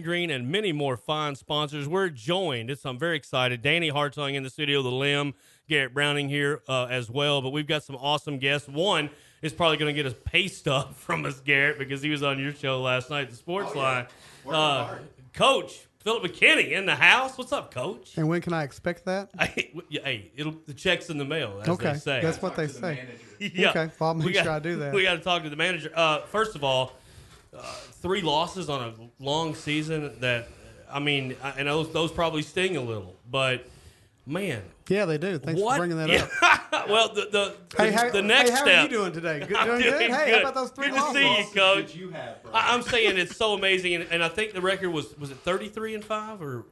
Green and many more fine sponsors. We're joined. I'm very excited. Danny Hartung in the studio, the Limb, Garret Browning here as well. But we've got some awesome guests. One is probably going to get us pay stuff from us, Garret, because he was on your show last night, the Sports Line. Coach Philip McKinney in the house. What's up, Coach? And when can I expect that? Hey, the check's in the mail, as they say. That's what they say. Yeah. Okay, well, I'll make sure I do that. We got to talk to the manager. First of all, 3 losses on a long season that, I mean, and those probably sting a little, but man. Yeah, they do. Thanks for bringing that up. Well, the next how step. How are you doing today? Doing good? Hey, good. How about those 3 losses? Good to see you, Coach. You have, bro. I'm saying it's so amazing, and I think the record was it 33-5 or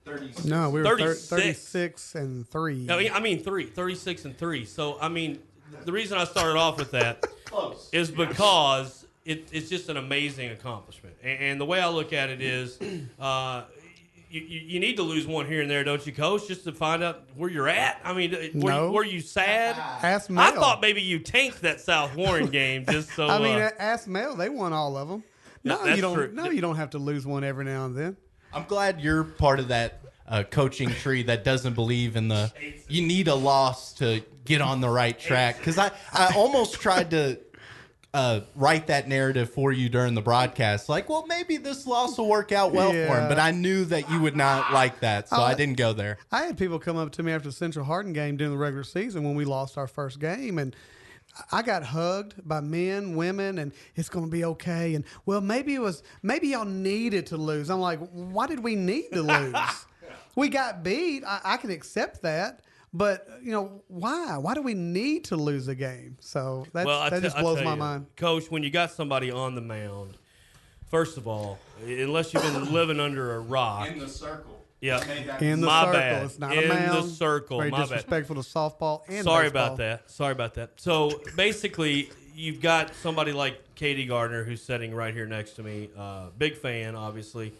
36? No, we were 36 and 3. No, I mean 36-3. So I mean, the reason I started off with that is because it's just an amazing accomplishment, and the way I look at it is, you need to lose one here and there, don't you, Coach, just to find out where you're at? I mean, were you sad? Ask Mel. I thought maybe you tanked that South Warren game just so. I mean, ask Mel. They won all of them. No, that's you don't. true. No, you don't have to lose one every now and then. I'm glad you're part of that coaching tree that doesn't believe in you need a loss to get on the right track. Because I almost tried to write that narrative for you during the broadcast. Like, well, maybe this loss will work out well for him. But I knew that you would not like that, so I didn't go there. I had people come up to me after the Central Hartung game during the regular season when we lost our first game, and I got hugged by men, women, and it's going to be okay. And, well, maybe y'all needed to lose. I'm like, why did we need to lose? We got beat. I can accept that. But, why? Why do we need to lose a game? So that just blows my mind. Coach, when you got somebody on the mound, first of all, unless you've been living under a rock. In the circle. Yeah. In the my circle. bad. It's not a mound. In the circle. Very my disrespectful bad. to softball and Sorry baseball. about that. So, basically, you've got somebody like Katie Gardner who's sitting right here next to me. Big fan, obviously.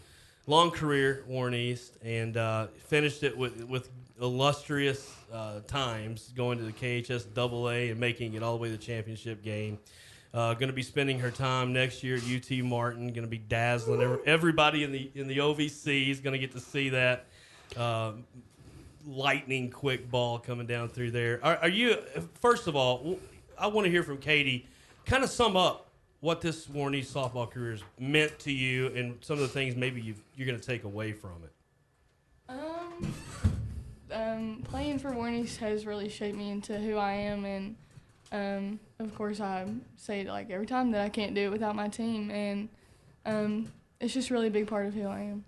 Long career, Warren East, and finished it with illustrious times, going to the KHS AA and making it all the way to the championship game. Going to be spending her time next year at UT Martin. Going to be dazzling everybody in the OVC is going to get to see that lightning quick ball coming down through there. Are you? First of all, I want to hear from Katie. Kind of sum up what this Warren East softball career has meant to you, and some of the things maybe you're going to take away from it. Playing for Warren East has really shaped me into who I am, and of course I say it like every time that I can't do it without my team, and it's just really a big part of who I am.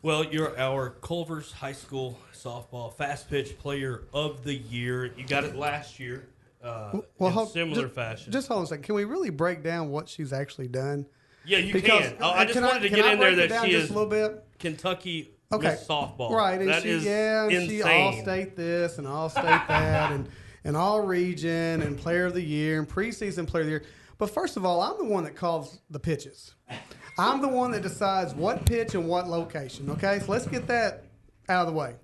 Well, you're our Culver's High School softball fast pitch player of the year. You got it last year in similar fashion. Just hold on a second. Can we really break down what she's actually done? Yeah, you can. I just wanted to get in there that she is a little bit? Kentucky Okay. Miss Softball. Right, and that is she insane. all-state this and all-state that and all-region and player of the year and preseason player of the year. But first of all, I'm the one that calls the pitches. I'm the one that decides what pitch and what location, okay? So let's get that out of the way.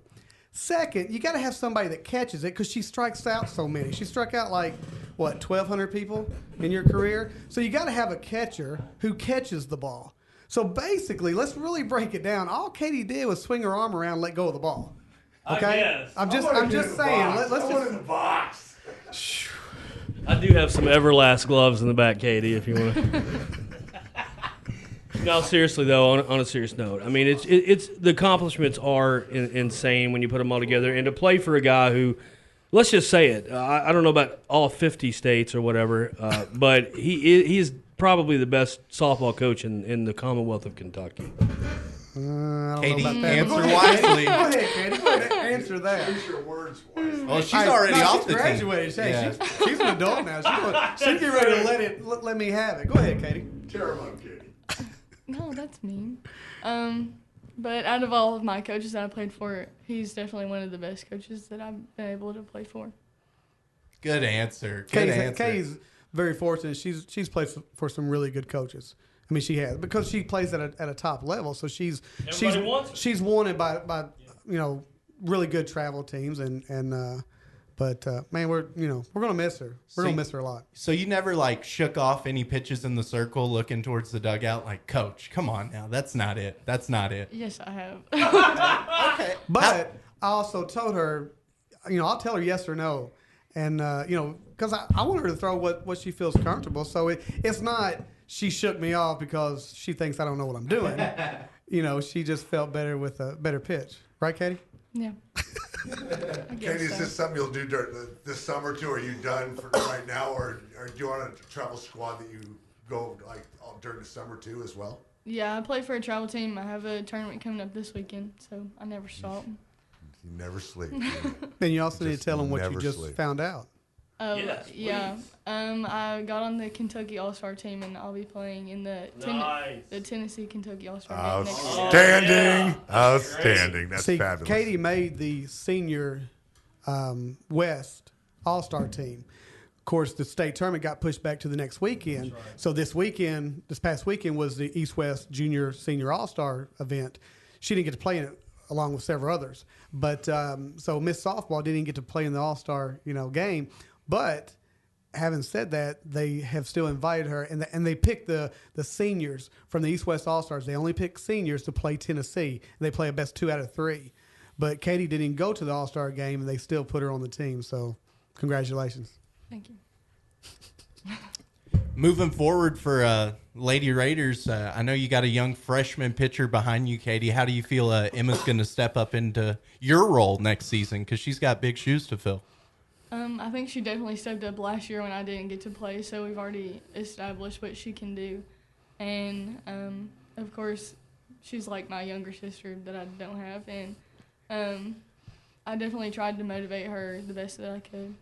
Second, you got to have somebody that catches it because she strikes out so many. She struck out like, 1,200 people in your career? So you got to have a catcher who catches the ball. So basically, let's really break it down. All Katie did was swing her arm around and let go of the ball. Okay? I'm just saying. Let's just in the box. I do have some Everlast gloves in the back, Katie, if you want to. No, seriously though, on a serious note, I mean, it's the accomplishments are insane when you put them all together, and to play for a guy who, let's just say it, I don't know about all 50 states or whatever, but he's probably the best softball coach in the Commonwealth of Kentucky. I don't Katie, know about that. answer wisely. Go ahead, Katie. Go ahead and answer that. Use your words wisely. Well, she's already off the team. Graduated. Hey, Yeah. she's an adult now. She's getting ready to let me have it. Go ahead, Katie. Tear him up, Katie. No, that's mean. But out of all of my coaches that I played for, he's definitely one of the best coaches that I've been able to play for. Good answer. Good answer. Katie's very fortunate. She's played for some really good coaches. I mean, she has because she plays at a top level. So she's wanted by really good travel teams and But man, we're gonna miss her. We're gonna miss her a lot. So you never like shook off any pitches in the circle, looking towards the dugout, like, Coach, come on now, that's not it. That's not it. Yes, I have. Okay, But I also told her, I'll tell her yes or no, and because I want her to throw what she feels comfortable. So it's not she shook me off because she thinks I don't know what I'm doing. She just felt better with a better pitch, right, Katie? Yeah. Katie, is this something you'll do during this summer too? Are you done for right now, or do you want a travel squad that you go like during the summer too as well? Yeah, I play for a travel team. I have a tournament coming up this weekend, so I never stop. You never sleep. Then you also need to Just tell them what you never just sleep. found out. Oh, Yes, yeah. I got on the Kentucky All-Star team, and I'll be playing in the Tennessee Kentucky All-Star game next year. Outstanding. Outstanding. That's See, fabulous. Katie made the senior West All-Star team. Of course, the state tournament got pushed back to the next weekend. Right. So this past weekend was the East-West Junior Senior All-Star event. She didn't get to play in it along with several others. But so Miss Softball didn't get to play in the All-Star game. But having said that, they have still invited her, and they picked the seniors from the East-West All-Stars. They only picked seniors to play Tennessee. They play a best 2 out of 3. But Katie didn't go to the All-Star game, and they still put her on the team. So congratulations. Thank you. Moving forward for Lady Raiders, I know you got a young freshman pitcher behind you, Katie. How do you feel Emma's going to step up into your role next season? Because she's got big shoes to fill. I think she definitely stepped up last year when I didn't get to play, so we've already established what she can do. And, of course, she's like my younger sister that I don't have, and I definitely tried to motivate her the best that I could.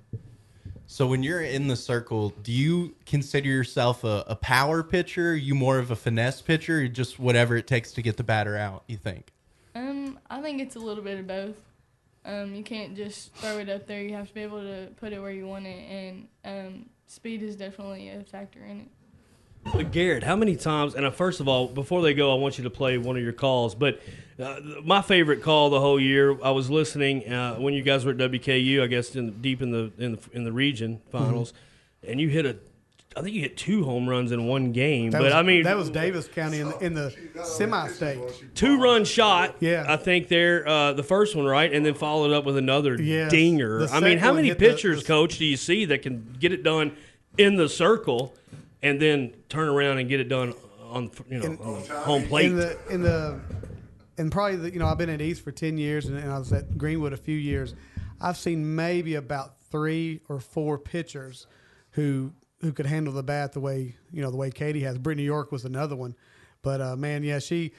So when you're in the circle, do you consider yourself a power pitcher? Are you more of a finesse pitcher, or just whatever it takes to get the batter out, you think? I think it's a little bit of both. You can't just throw it up there. You have to be able to put it where you want it, and speed is definitely a factor in it. But Garret, how many times, and first of all, before they go, I want you to play one of your calls, but my favorite call the whole year, I was listening when you guys were at WKU, I guess deep in the region finals, and you I think you hit 2 home runs in one game. That was Davis County in the semi-state. 2-run shot, Yeah. I think there, the first one, right, and then followed up with another Yes. dinger. The I mean, how second many one hit pitchers, Coach, do you see that can get it done in the circle and then turn around and get it done on on the home plate? And probably I've been at East for 10 years, and I was at Greenwood a few years. I've seen maybe about 3 or 4 pitchers who could handle the bat the way Katie has. Brittany York was another one, but man, yeah, she,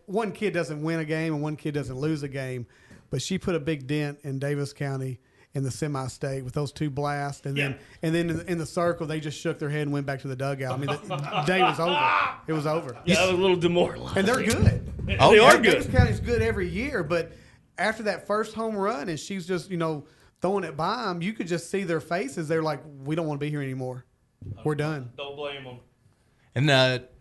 one kid doesn't win a game and one kid doesn't lose a game, but she put a big dent in Davis County in the semi-state with those 2 blasts, and then in the circle they just shook their head and went back to the dugout. I mean, the day was over. It was over. Yeah, that was a little demoralizing. And they're good. They are good. Davis County's good every year, but after that first home run, and she's just throwing it by them, you could just see their faces. They're like, we don't want to be here anymore. We're done. Don't blame them. And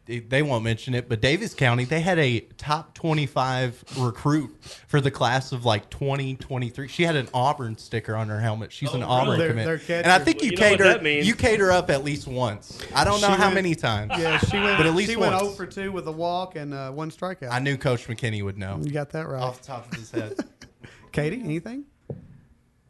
they won't mention it, but Davis County, they had a top 25 recruit for the class of like 2023. She had an Auburn sticker on her helmet. She's an Auburn Their commit. catcher. And I think Well, you know what that means. you cater up at least once. I don't know She how went- many times. Yeah, she went. But at least she went once. 0 for 2 with a walk and 1 strikeout. I knew Coach McKinney would know You got that right. off the top of his head. Katie, anything?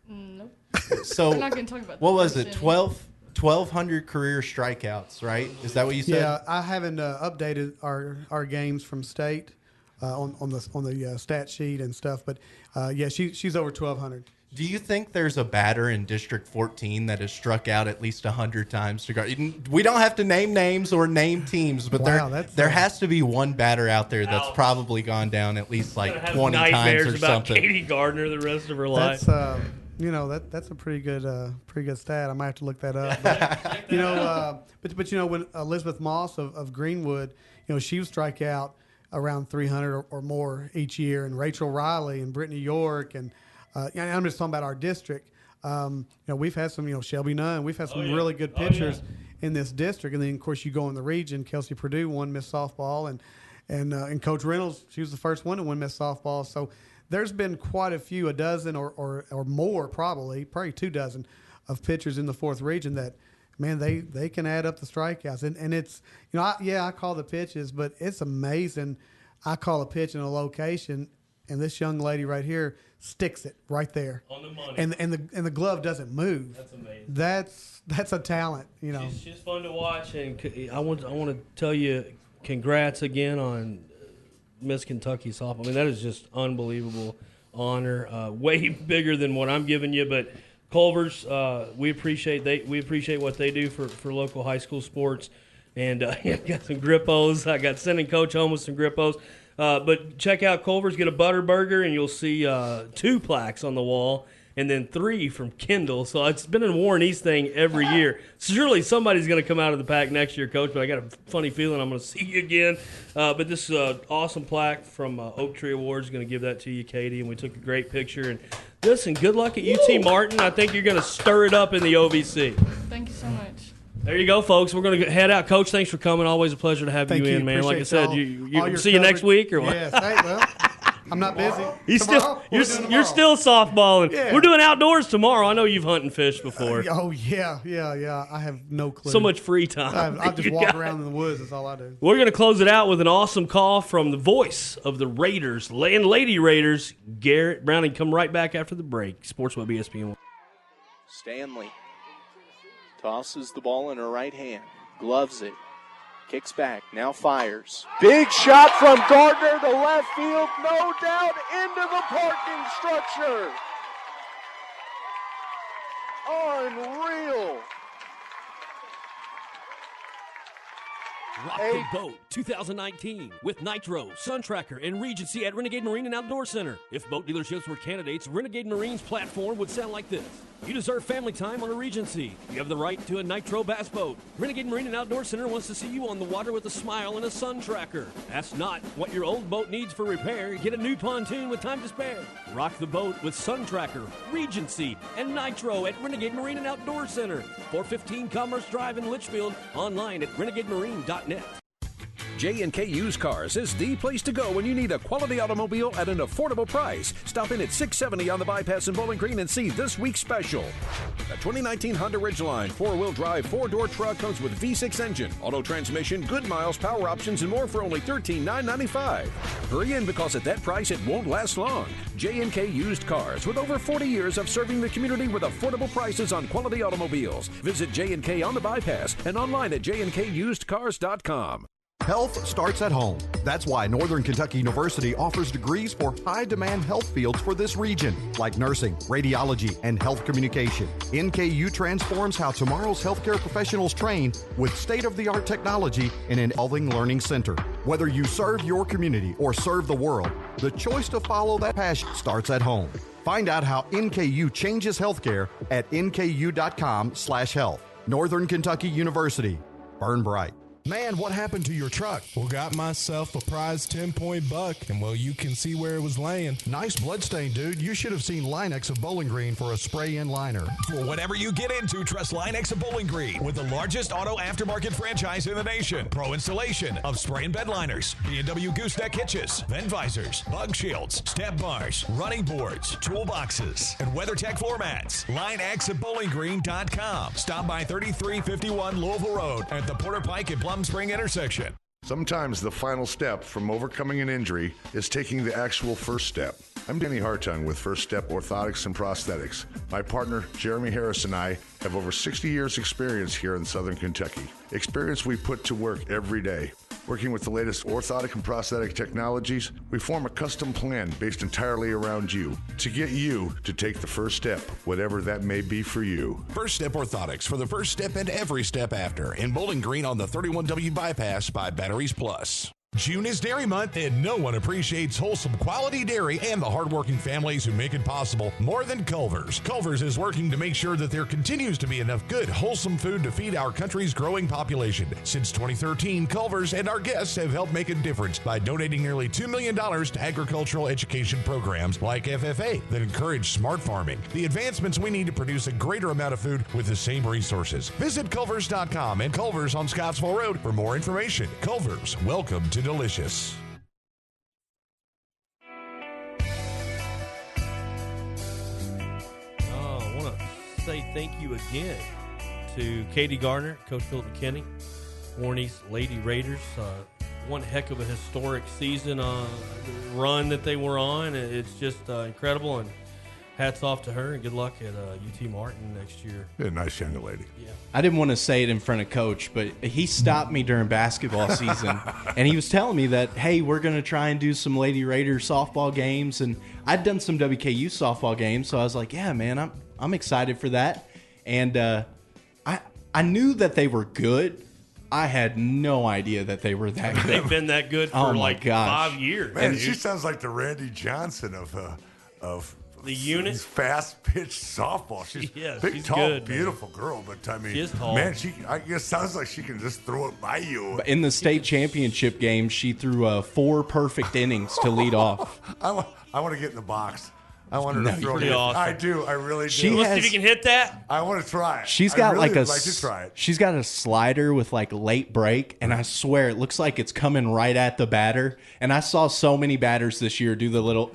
Nope. So We're not going to talk about what that was it? person. 1,200 career strikeouts, right? Is that what you said? Yeah, I haven't updated our games from state on the stat sheet and stuff, but yeah, she's over 1,200. Do you think there's a batter in District 14 that has struck out at least 100 times to guard? We don't have to name names or name teams, but Wow, there has to be one batter out there that's Ouch. probably gone down at least like Have 20 times nightmares or about something. Katie Gardner the rest of her life. That's that's a pretty good stat. I might have to look that up. But when Elizabeth Moss of Greenwood, she would strike out around 300 or more each year, and Rachel Riley and Brittany York, and I'm just talking about our district. We've had some, Shelby Nunn. We've had some really good pitchers in this district, and then of course you go in the region. Kelsey Purdue won Miss Softball, and Coach Reynolds, she was the first one to win Miss Softball. So there's been quite a few, a dozen or more, probably 2 dozen of pitchers in the 4th region that, man, they can add up the strikeouts. And it's, I call the pitches, but it's amazing. I call a pitch in a location, and this young lady right here sticks it right there on the money, and the glove doesn't move. That's amazing. That's a talent, She's fun to watch, and I want to tell you, congrats again on Miss Kentucky softball. I mean, that is just unbelievable honor, way bigger than what I'm giving you. But Culver's, we appreciate what they do for local high school sports, and I got some Grippos. I got sending Coach home with some Grippos. But check out Culver's, get a butter burger, and you'll see 2 plaques on the wall, and then 3 from Kendall. So it's been a Warren East thing every year. Surely somebody's going to come out of the pack next year, Coach, but I got a funny feeling I'm going to see you again. But this awesome plaque from Oak Tree Awards is going to give that to you, Katie, and we took a great picture. And listen, good luck at UT Martin. I think you're going to stir it up in the OVC. Thank you so much. There you go, folks. We're going to head out. Coach, thanks for coming. Always a pleasure to have you in, man. Like I said, you see you next week or what? Yes. Hey, well, I'm not busy. You're still softballing. Yeah. We're doing outdoors tomorrow. I know you've hunted and fished before. Oh, yeah. I have no clue. So much free time. I just walk around in the woods. That's all I do. We're going to close it out with an awesome call from the voice of the Raiders, and Lady Raiders, Garret Browning. Come right back after the break. Sports Webb ESPN. Stanley tosses the ball in her right hand, gloves it, kicks back, now fires. Big shot from Gardner to left field, no doubt, into the parking structure. Unreal. Rock the Boat 2019 with Nitro, Sun Tracker, and Regency at Renegade Marine and Outdoor Center. If boat dealerships were candidates, Renegade Marine's platform would sound like this. You deserve family time on a Regency. You have the right to a Nitro bass boat. Renegade Marine and Outdoor Center wants to see you on the water with a smile and a Sun Tracker. Ask not what your old boat needs for repair. Get a new pontoon with time to spare. Rock the boat with Sun Tracker, Regency, and Nitro at Renegade Marine and Outdoor Center. 415 Commerce Drive in Litchfield. Online at renegademarine.net. J&K Used Cars is the place to go when you need a quality automobile at an affordable price. Stop in at 670 on the Bypass in Bowling Green and see this week's special. The 2019 Honda Ridgeline 4-wheel drive 4-door truck comes with V6 engine, auto transmission, good miles, power options, and more for only $13,995. Hurry in because at that price it won't last long. J&K Used Cars with over 40 years of serving the community with affordable prices on quality automobiles. Visit J&K on the Bypass and online at jnkusedcars.com. Health starts at home. That's why Northern Kentucky University offers degrees for high-demand health fields for this region, like nursing, radiology, and health communication. NKU transforms how tomorrow's healthcare professionals train with state-of-the-art technology in an evolving learning center. Whether you serve your community or serve the world, the choice to follow that passion starts at home. Find out how NKU changes healthcare at nku.com/health. Northern Kentucky University. Burn bright. Man, what happened to your truck? Well, got myself a prize 10-point buck, and well, you can see where it was laying. Nice bloodstain, dude. You should have seen Linex of Bowling Green for a spray-in liner. For whatever you get into, trust Linex of Bowling Green with the largest auto aftermarket franchise in the nation. Pro installation of spray and bed liners, B&W gooseneck hitches, vent visors, bug shields, step bars, running boards, toolboxes, and WeatherTech floor mats. Linex at bowlinggreen.com. Stop by 3351 Louisville Road at the Porter Pike and Plum Spring intersection. Sometimes the final step from overcoming an injury is taking the actual first step. I'm Danny Hartung with First Step Orthotics and Prosthetics. My partner, Jeremy Harris, and I have over 60 years experience here in Southern Kentucky. Experience we put to work every day. Working with the latest orthotic and prosthetic technologies, we form a custom plan based entirely around you to get you to take the first step, whatever that may be for you. First Step Orthotics for the first step and every step after in Bowling Green on the 31W bypass by Batteries Plus. June is Dairy Month, and no one appreciates wholesome quality dairy and the hardworking families who make it possible more than Culver's. Culver's is working to make sure that there continues to be enough good, wholesome food to feed our country's growing population. Since 2013, Culver's and our guests have helped make a difference by donating nearly $2 million to agricultural education programs like FFA that encourage smart farming, the advancements we need to produce a greater amount of food with the same resources. Visit Culver's.com and Culver's on Scottsville Road for more information. Culver's, welcome to delicious. say thank you again to Katie Gardner, Coach Philip McKinney, Warren East Lady Raiders. One heck of a historic season run that they were on. It's just incredible, and hats off to her, and good luck at UT Martin next year. Yeah, nice young lady. Yeah. I didn't want to say it in front of Coach, but he stopped me during basketball season, and he was telling me that, hey, we're going to try and do some Lady Raiders softball games, and I'd done some WKU softball games, so I was like, yeah, man, I'm excited for that. And I knew that they were good. I had no idea that they were that good. They've been that good for 5 years. Man, dude. she sounds like the Randy Johnson of the unit. Fast pitch softball. She's big, she's tall, good, beautiful girl. But I mean, she is tall. Man, I guess sounds like she can just throw it by you. In the state championship game, she threw 4 perfect innings to lead off. I want to get in the box. I want her to throw pretty it. awesome. I do. I really do. Let's see if you can hit that. I want to try it. She's got like to try it. She's got a slider with like late break, and I swear it looks like it's coming right at the batter. And I saw so many batters this year do the little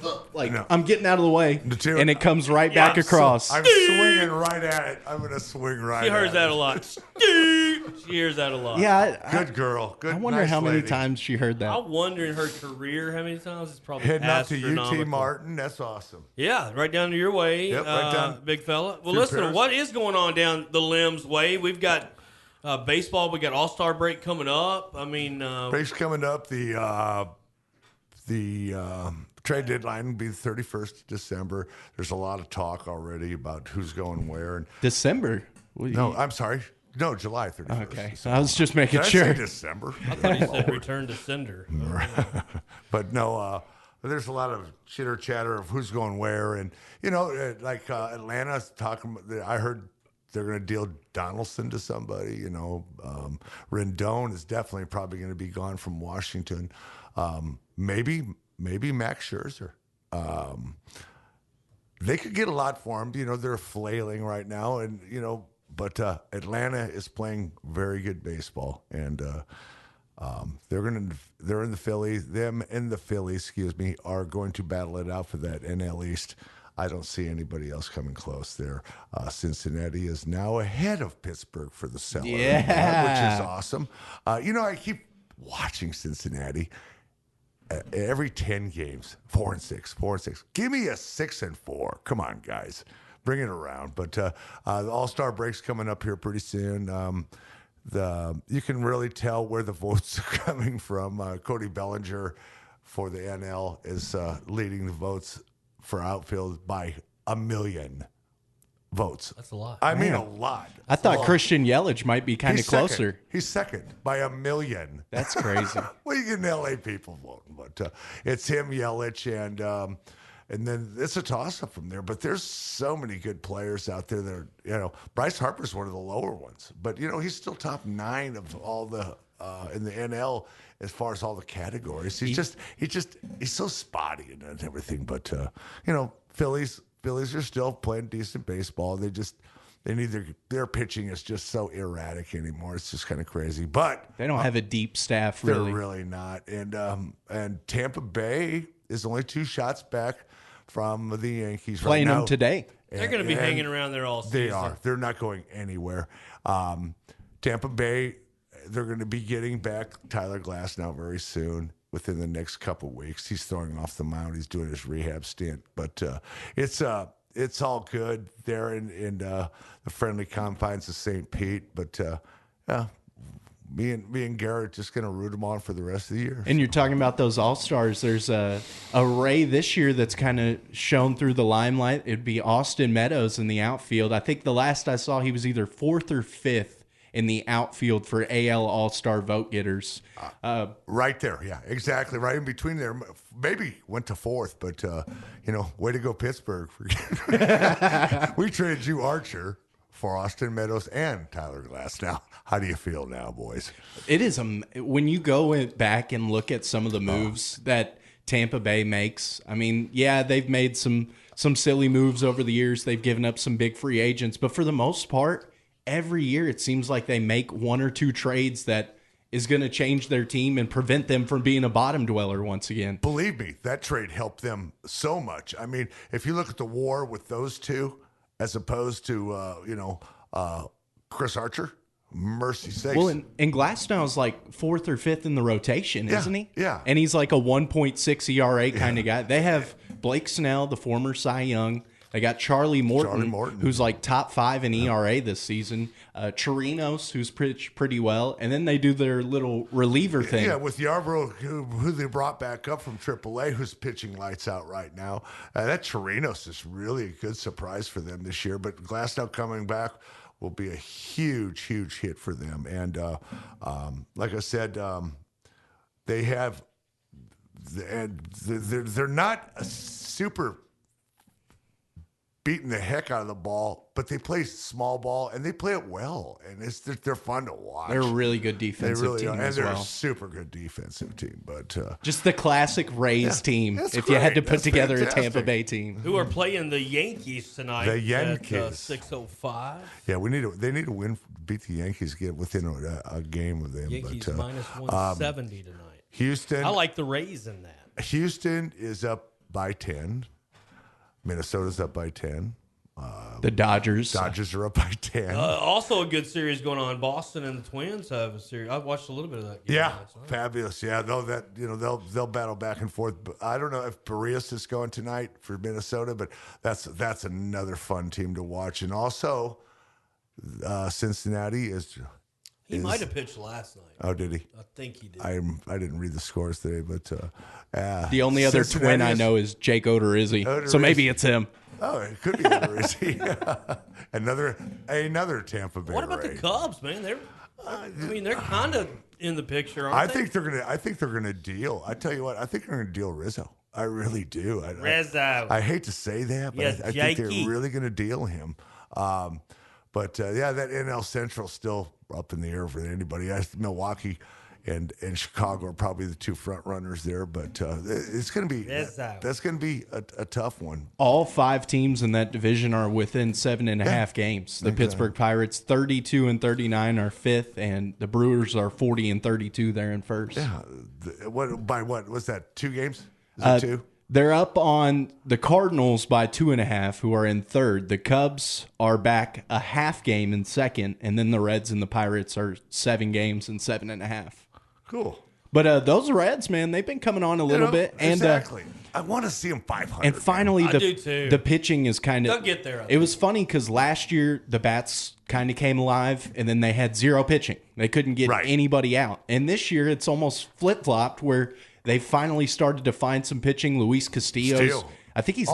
I'm getting out of the way, and it comes right back across. I'm swinging right at it. I'm gonna swing right. She hears at that it. a lot. She hears that a lot. Yeah, good girl. Good. I wonder nice how many lady. times she heard that. I wonder in her career how many times it's probably Heading out to astronomical. UT Martin. That's awesome. Yeah, right down to your way, Yep, right down. big fella. Well, Through listen, Paris. what is going on down the Limbs way? We've got baseball. We got All-Star break coming up. I mean, Break's coming up. The trade deadline will be the 31st of December. There's a lot of talk already about who's going where. And December? no, I'm sorry. No, July 31st. Okay, so I was just making Did I sure. say December? I thought he said return to sender. But no, there's a lot of chitter chatter of who's going where, and Atlanta's talking. I heard they're going to deal Donaldson to somebody. Rendon is definitely probably going to be gone from Washington. Maybe Max Scherzer. They could get a lot for him. They're flailing right now, and but Atlanta is playing very good baseball, and they're in the Phillies. Them and the Phillies, are going to battle it out for that NL East. I don't see anybody else coming close there. Cincinnati is now ahead of Pittsburgh for the cellar, which is awesome. I keep watching Cincinnati. Every 10 games, 4-6, 4-6. Give me a 6-4. Come on, guys. Bring it around. But the All-Star break's coming up here pretty soon. You can really tell where the votes are coming from. Cody Bellinger for the NL is leading the votes for outfield by 1 million votes. That's a lot. I mean, a lot. I thought Christian Yelich might be kind of closer. He's second by 1 million. That's crazy. Well, you get LA people voting, but it's him, Yelich, and then it's a toss-up from there. But there's so many good players out there that are, Bryce Harper's one of the lower ones, but he's still top 9 of all the in the NL as far as all the categories. He's so spotty and everything. But Phillies are still playing decent baseball. Their pitching is just so erratic anymore. It's just kind of crazy. But they don't have a deep staff, really. They're really not. And Tampa Bay is only 2 shots back from the Yankees playing right now. them today. They're going to be hanging around there all season. They are. They're not going anywhere. Tampa Bay, they're going to be getting back Tyler Glass now very soon. Within the next couple of weeks, he's throwing off the mound. He's doing his rehab stint, but it's all good there in the friendly confines of St. Pete. But me and Garrett just going to root them on for the rest of the year. And you're talking about those All-Stars. There's a Ray this year that's kind of shown through the limelight. It'd be Austin Meadows in the outfield. I think the last I saw, he was either 4th or 5th in the outfield for AL All-Star vote getters. Right there, yeah, exactly. Right in between there. Maybe went to 4th, but, way to go, Pittsburgh. We traded you Archer for Austin Meadows and Tyler Glass. Now, how do you feel now, boys? It is when you go back and look at some of the moves that Tampa Bay makes. I mean, yeah, they've made some silly moves over the years. They've given up some big free agents, but for the most part, every year it seems like they make 1 or 2 trades that is going to change their team and prevent them from being a bottom dweller once again. Believe me, that trade helped them so much. I mean, if you look at the WAR with those two, as opposed to Chris Archer. Mercy sakes. Well, and Glasnow's like 4th or 5th in the rotation, isn't he? Yeah. And he's like a 1.6 ERA kind of guy. They have Blake Snell, the former Cy Young. They got Charlie Morton, who's like top 5 in ERA this season. Chirinos, who's pretty well. And then they do their little reliever thing. Yeah, with Yarbrough, who they brought back up from AAA, who's pitching lights out right now. That Chirinos is really a good surprise for them this year. But Glasnow coming back will be a huge, huge hit for them. And like I said, they have, and they're not a super beating the heck out of the ball, but they play small ball and they play it well, and they're fun to watch. They're a really good defensive team and as they're well. a super good defensive team. But just the classic Rays team. If you had to put together a Tampa Bay team, who are playing the Yankees tonight. The Yankees at 6:05. Yeah, they need to win, beat the Yankees, get within a game of them. Yankees but, minus 170 tonight. Houston. I like the Rays in that. Houston is up by 10. Minnesota's up by 10. The Dodgers are up by 10. Also a good series going on. Boston and the Twins have a series. I watched a little bit of that game. Yeah, fabulous. Yeah, they'll battle back and forth. But I don't know if Barrios is going tonight for Minnesota, but that's another fun team to watch. And also, Cincinnati is. He might have pitched last night. Oh, did he? I think he did. I didn't read the scores today, but the only other Twin I know is Jake Odorizzi. So maybe it's him. Oh, it could be Odorizzi. another Tampa Bay. What about the Cubs, man? They're kind of in the picture, aren't they? I think they're gonna deal. I tell you what, I think they're gonna deal Rizzo. I really do. Rizzo. I hate to say that, but I think they're really gonna deal him. But that NL Central still up in the air for anybody. Milwaukee and Chicago are probably the two front runners there, but it's going to be that's going to be a tough one. All 5 teams in that division are within 7.5 games. The Pittsburgh Pirates 32-39 are 5th, and the Brewers are 40-32. They're in 1st. Yeah, what was that? 2 games? Is it 2? They're up on the Cardinals by 2.5, who are in 3rd. The Cubs are back a half game in 2nd, and then the Reds and the Pirates are 7 games and 7.5. Cool. But those Reds, man, they've been coming on a little bit. And, exactly. I want to see them 500. And finally, the pitching is kind of. They'll get there. It was funny because last year the bats kind of came alive, and then they had 0 pitching. They couldn't get anybody out. And this year it's almost flip flopped where they finally started to find some pitching. Luis Castillo, I think he's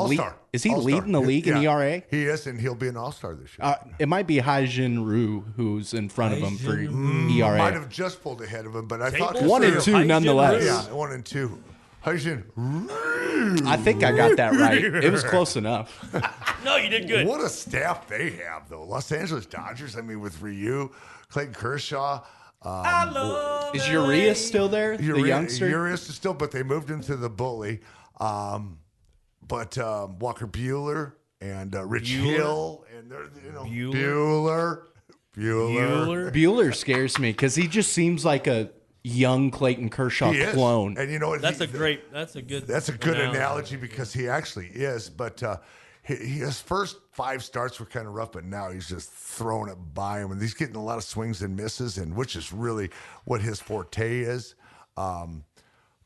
is he leading the league in ERA? He is, and he'll be an all-star this year. It might be Hai-Jin Ryu who's in front of him for ERA. Might have just pulled ahead of him, but I thought 1 and 2 nonetheless. Yeah, 1 and 2. Hai-Jin Ryu. I think I got that right. It was close enough. No, you did good. What a staff they have, though. Los Angeles Dodgers. I mean, with Ryu, Clayton Kershaw. Is Urias still there? The youngster? Urias is still, but they moved him to the bully. But Walker Buehler and Rich Hill and Buehler. Buehler scares me because he just seems like a young Clayton Kershaw clone. And you know what? That's a good analogy because he actually is. But his first 5 starts were kind of rough, but now he's just throwing it by him, and he's getting a lot of swings and misses, and which is really what his forte is.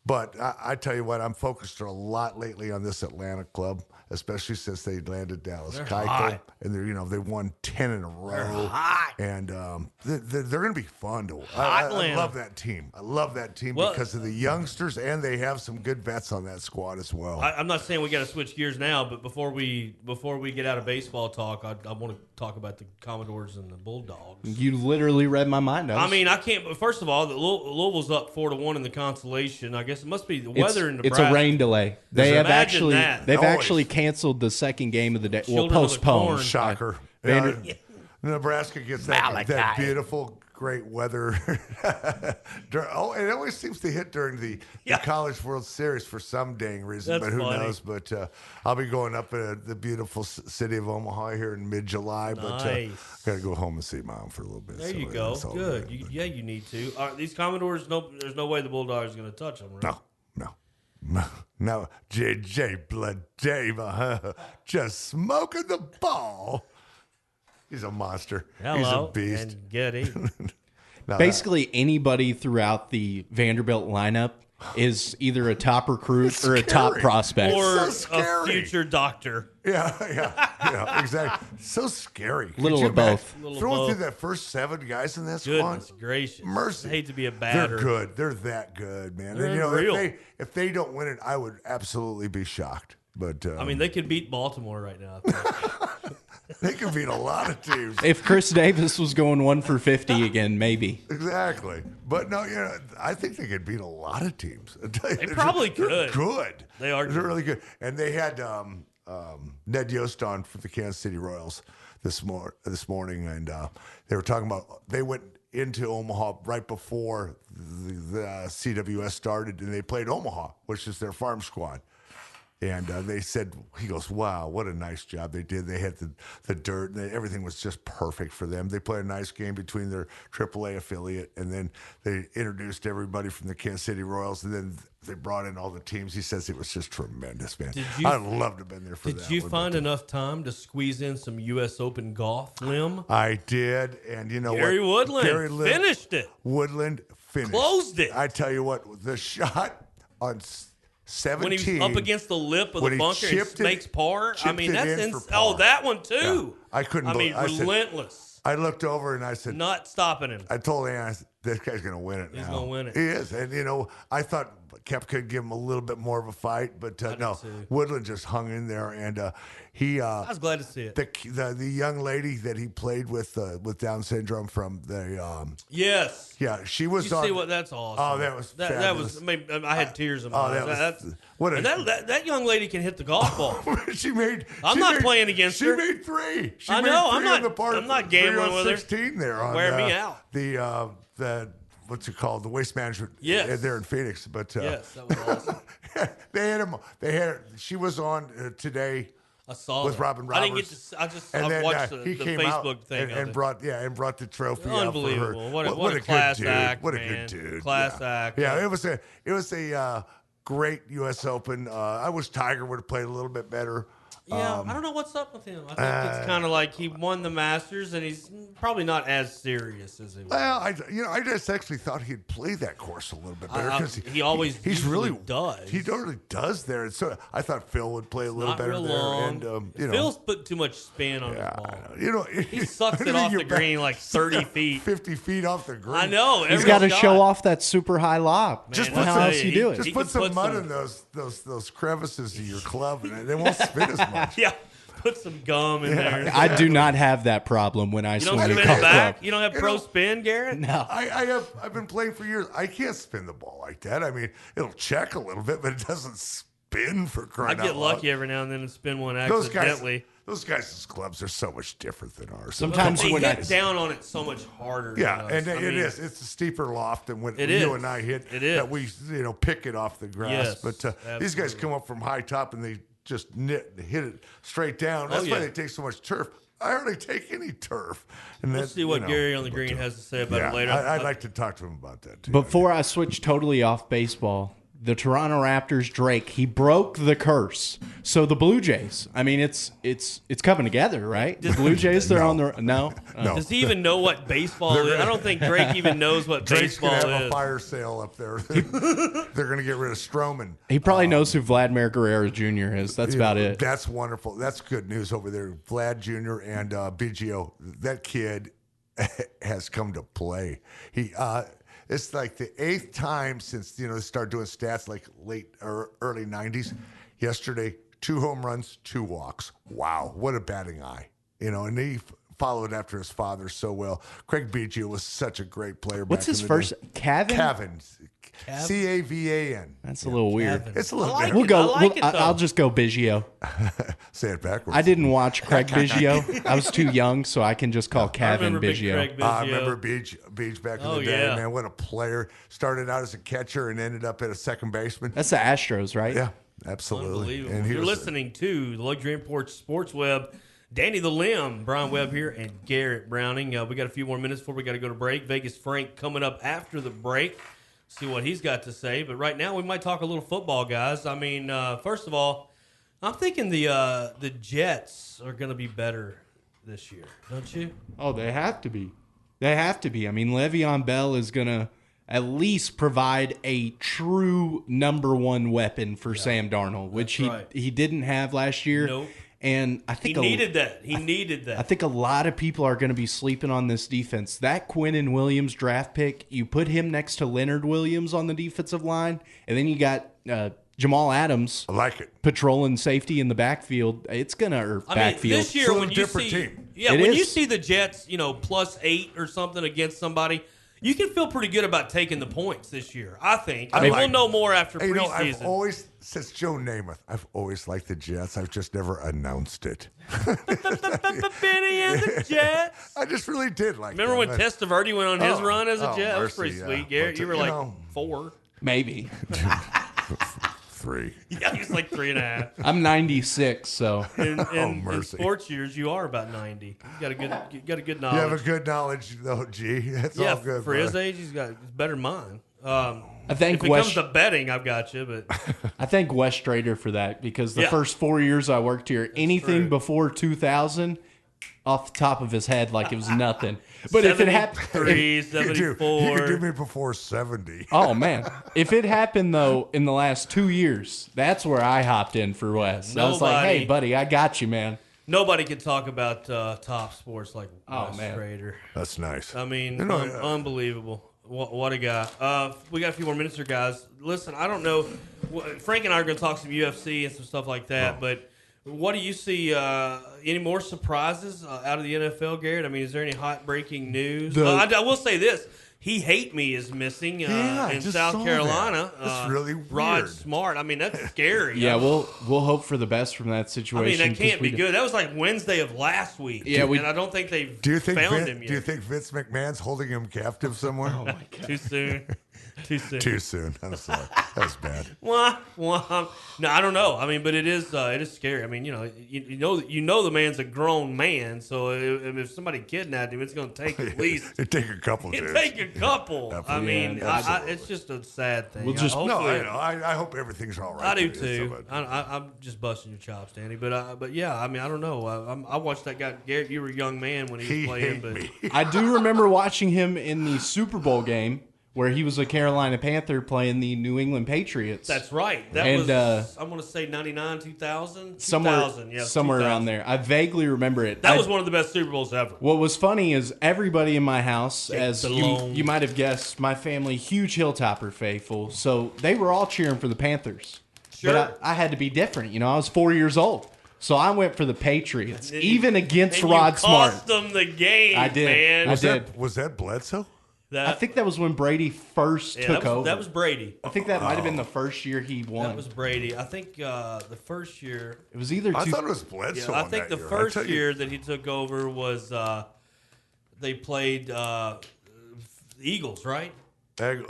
But I tell you what, I'm focused a lot lately on this Atlanta club, especially since they landed Dallas Keuchel, and they won 10 in a row. And they're going to be fun to watch. I love that team. I love that team because of the youngsters, and they have some good vets on that squad as well. I'm not saying we got to switch gears now, but before we get out of baseball talk, I want to talk about the Commodores and the Bulldogs. You literally read my mind. I mean, I can't. But first of all, Louisville's up 4-1 in the consolation. I guess it must be the weather in Nebraska. It's a rain delay. They've actually canceled the second game of the day. Well, postponed. Shocker. Nebraska gets that beautiful, great weather. And it always seems to hit during the College World Series for some dang reason, but who knows? But I'll be going up in the beautiful city of Omaha here in mid-July. But got to go home and see Mom for a little bit. There you go. Good. You need to. These Commodores, there's no way the Bulldogs are going to touch them, right? No, JJ Blood Dave, just smoking the ball. He's a monster. Hello, He's a beast. and Getty. Basically, anybody throughout the Vanderbilt lineup is either a top recruit or a top prospect. Or So a future doctor. Yeah, exactly. So scary. Little of both. Throwing through that first 7 guys in that squad. Goodness gracious. Mercy. I hate to be a batter. They're good. They're that good, man. They're And, unreal. if they don't win it, I would absolutely be shocked. But I mean, they could beat Baltimore right now. I think. they could beat a lot of teams. If Chris Davis was going 1 for 50 again, maybe. Exactly. But no, I think they could beat a lot of teams. They probably They're could. good. They are They're good. really good. And they had Ned Yost on for the Kansas City Royals this morning, and they were talking about they went into Omaha right before the CWS started, and they played Omaha, which is their farm squad. And they said, he goes, wow, what a nice job they did. They had the dirt, and everything was just perfect for them. They played a nice game between their AAA affiliate, and then they introduced everybody from the Kansas City Royals, and then they brought in all the teams. He says it was just tremendous, man. I'd love to have been there for that. Did you find enough time to squeeze in some U.S. Open golf, Lim? I did, and you know Gary what? Woodland finished it. Woodland finished. Closed it. I tell you what, the shot on 17. When he was up against the lip of when the he bunker and chipped it- makes par. I chipped mean, it that's in for insane. Oh, par. that one too. Yeah. I couldn't I mean, believe- I said- relentless. I looked over and I said, Not stopping him. I told Ann, I said, this guy's going to win it now. He's gonna win it. He is. And, I thought Kep could give him a little bit more of a fight, but no, too. Woodland just hung in there. And he, I was glad to see it. the young lady that he played with Down syndrome from the, Yes. yeah, she was You on. see what? That's awesome. Oh, that was that was. fabulous. I mean, I had tears in my eyes. was- what a- and that young lady can hit the golf ball. I'm she not made- playing against she her. She made 3. She I made know, 3 I'm not- on the par, I'm not 3 gambling on with her. 16 there. On, Wear me out. The what's it called? The Waste Management. Yes. There in Phoenix. But Yes, that was awesome. they had him. They had. She was on today. I saw with that. Robin Roberts. I didn't get to. And I then, watched he the came Facebook out thing and of it. brought the trophy out for her. Unbelievable. What a good class dude. act, What a man. good dude. Class yeah. act. Yeah, it was a great U.S. Open. I wish Tiger would have played a little bit better. Yeah, I don't know what's up with him. I think it's kind of like he won the Masters, and he's probably not as serious as he was. Well, I just actually thought he'd play that course a little bit better because he always he's really does. He really does there. And so I thought Phil would play a little Not better real there. long. And Phil's put too much spin on his ball. He sucks it I off mean, the green like 30 feet. 50 feet off the green. I know. He's every got to shot. show off that super high lob. Man, Just I'll how tell else you do it? Just He put can some mud in those crevices of your club, and they won't spin as much. Yeah, put some gum in there. I do not have that problem when I You don't swing spin a it golf back. club. You don't have pro spin, Garrett. No. I've been playing for years. I can't spin the ball like that. I mean, it'll check a little bit, but it doesn't spin for I crying out get loud. lucky every now and then and spin one Those accidentally. guys' clubs are so much different than ours. Sometimes They when get down on it so much harder. Yeah, than us. and I it mean, is. It's a steeper loft than when It you is. and I hit. It is. That we pick it off the grass. Yes, but these guys absolutely. come up from high top and they just hit it straight down. That's why yeah. they take so much turf. I hardly take any turf. And We'll see what Gary on the green has to say about it later. I'd like to talk to him about that too. Before I switch totally off baseball, the Toronto Raptors, Drake, he broke the curse. So the Blue Jays, I mean, it's coming together, right? The Blue Jays, they're on the no. Does he even know what baseball is? I don't think Drake even knows what Drake's baseball gonna have is. a fire sale up there. They're going to get rid of Stroman. He probably knows who Vladimir Guerrero Jr. is. That's about it. That's wonderful. That's good news over there. Vlad Jr. and Biggio. That kid has come to play. It's like the 8th time since they started doing stats like late or early 90s. Yesterday, 2 home runs, 2 walks. Wow, what a batting eye. And he followed after his father so well. Craig Biggio was such a great player. What's back his in the first? day. Cavan? Cavan. Cavan. That's a little weird. Cavan. It's a little I like different. it. I like it, though. I'll just go Biggio. Say it backwards. I didn't watch Craig Biggio. I was too young, so I can just call Cavan remember Big Biggio. Craig Biggio. I remember Beach back in Oh, the day, yeah. man. What a player. Started out as a catcher and ended up at a second baseman. That's the Astros, right? Yeah, absolutely. Unbelievable. And he You're was- listening to the Luxury Imports Sports Web. Danny the Limb, Brian Webb here, and Garret Browning. We got a few more minutes before we got to go to break. Vegas Frank coming up after the break. See what he's got to say. But right now, we might talk a little football, guys. I mean, first of all, I'm thinking the Jets are going to be better this year, don't you? Oh, they have to be. They have to be. I mean, Le'Veon Bell is going to at least provide a true number one weapon for Sam Darnold, which he didn't have last year. Nope. And I think he needed that. He needed that. I think a lot of people are going to be sleeping on this defense. That Quinnen Williams draft pick, you put him next to Leonard Williams on the defensive line, and then you got Jamal Adams. I like it. Patrolling safety in the backfield. It's going to backfield. This year, when you see, you see the Jets, +8 or something against somebody, you can feel pretty good about taking the points this year, I think. We'll know more after preseason. I've always, since Joe Namath, I've always liked the Jets. I've just never announced it. Benny and the Jets. I just really did like Remember when Testaverde went on his run as a Jet? That was pretty sweet, Garrett. You were like 4. Maybe. 3. Yeah, he's like 3.5. I'm 96, so in sports years, you are about 90. You got a good knowledge. You have a good knowledge, though. G. That's all good for his age. He's better than mine. I think if it comes to betting, I've got you. But I thank Wes Strader for that because the first 4 years I worked here, anything before 2000. Off the top of his head, like it was nothing. But if it happened, 74. You could do me before 70. Oh man! If it happened though in the last 2 years, that's where I hopped in for Wes. I was like, "Hey, buddy, I got you, man." Nobody can talk about top sports like Wes Strader. That's nice. I mean, unbelievable. What a guy. We got a few more minutes here, guys. Listen, I don't know. Frank and I are going to talk some UFC and some stuff like that, but. What do you see? Any more surprises out of the NFL, Garrett? I mean, is there any hot breaking news? I will say this: He Hate Me is missing in South Carolina. That's really weird. Rod Smart. I mean, that's scary. Yeah, we'll hope for the best from that situation. I mean, that can't be good. That was like Wednesday of last week. Yeah, and I don't think they've found him yet. Do you think Vince McMahon's holding him captive somewhere? Oh my God! Too soon. Too soon. I'm sorry. That was bad. No, I don't know. I mean, but it is scary. I mean, you know the man's a grown man, so if somebody kidnapped him, it's going to take at least it'd take a couple. I mean, it's just a sad thing. I hope everything's all right. I do too. I'm just busting your chops, Danny. But yeah, I mean, I don't know. I watched that guy, Garrett. You were a young man when he was playing, but I do remember watching him in the Super Bowl game. Where he was a Carolina Panther playing the New England Patriots. That's right. That was, I'm going to say 99, 2000? Somewhere around there. I vaguely remember it. That was one of the best Super Bowls ever. What was funny is everybody in my house, as you might have guessed, my family, huge Hilltopper faithful, so they were all cheering for the Panthers. Sure. But I had to be different. I was 4 years old. So I went for the Patriots, even against Rod Smart. You cost them the game, I did. Man. Was that Bledsoe? I think that was when Brady first took over. That was Brady. I think that might have been the first year he won. That was Brady. I think the first year. It was either. I thought it was Bledsoe. I think the first year that he took over was they played the Eagles, right?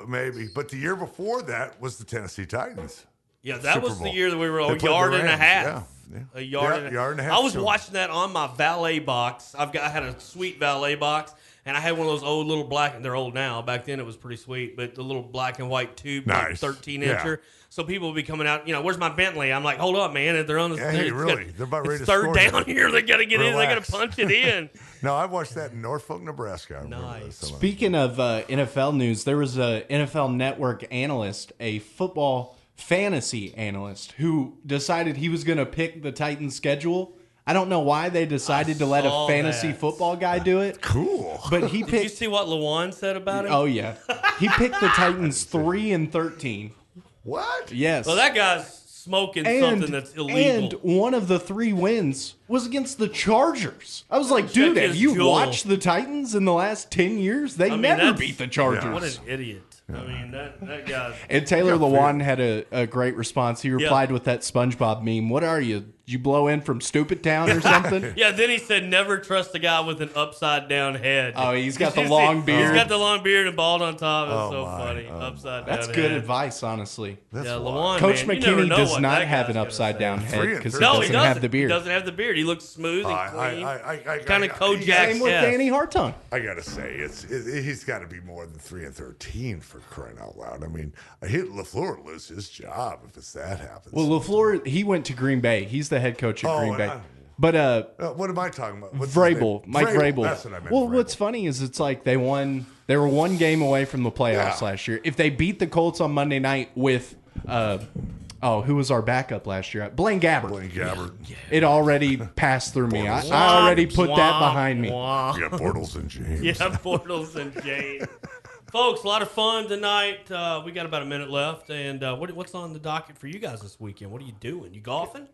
Maybe, but the year before that was the Tennessee Titans. Yeah, that was the year that we were a yard and a half. Yeah. A yard and a half. I was watching that on my valet box. I had a sweet valet box. And I had one of those old little black, and they're old now. Back then it was pretty sweet, but the little black and white tube, 13-incher. Yeah. So people would be coming out, where's my Bentley? I'm like, hold up, man. If they're on the they're about ready to third score down here. They got to get in. They got to punch it in. No, I watched that in Norfolk, Nebraska. Nice. Speaking of NFL news, there was a NFL Network analyst, a football fantasy analyst, who decided he was going to pick the Titans' schedule. I don't know why they decided to let a fantasy football guy do it. Cool. But he picked. Did you see what LeJuan said about him? Oh yeah, he picked the Titans 3-13. What? Yes. Well, that guy's smoking something that's illegal. And one of the 3 wins was against the Chargers. I was like, dude, have you watched the Titans in the last 10 years? They never beat the Chargers. What an idiot. I mean, that guy. And Taylor Lewan had a great response. He replied with that SpongeBob meme. What are you? Did you blow in from Stupid Town or something? Yeah, then he said, never trust a guy with an upside down head. Oh, he's got the long beard. He's got the long beard and bald on top. It's funny. Upside down That's good advice, honestly. LeJuan, Coach McKinney does not have an upside down head because he doesn't have the beard. He doesn't have the beard. He looks smooth and clean. Kind of Kojak. Same with Danny Hartung. I got to say, he's got to be more than 3-13 for crying out loud. I mean, LaFleur lose his job if that happens. Well, LaFleur, he went to Green Bay. He's the head coach at Green Bay. But what am I talking about? What's Vrabel, Mike Vrabel. That's what I meant. Well, Vrabel. what's funny is it's like they were one game away from the playoffs last year. If they beat the Colts on Monday night with who was our backup last year? Blaine Gabbert. It already passed through me. I already put that behind me. Yeah, Bortles and James. Yeah, Bortles and James. Folks, a lot of fun tonight. We got about a minute left. And what's on the docket for you guys this weekend? What are you doing? You golfing?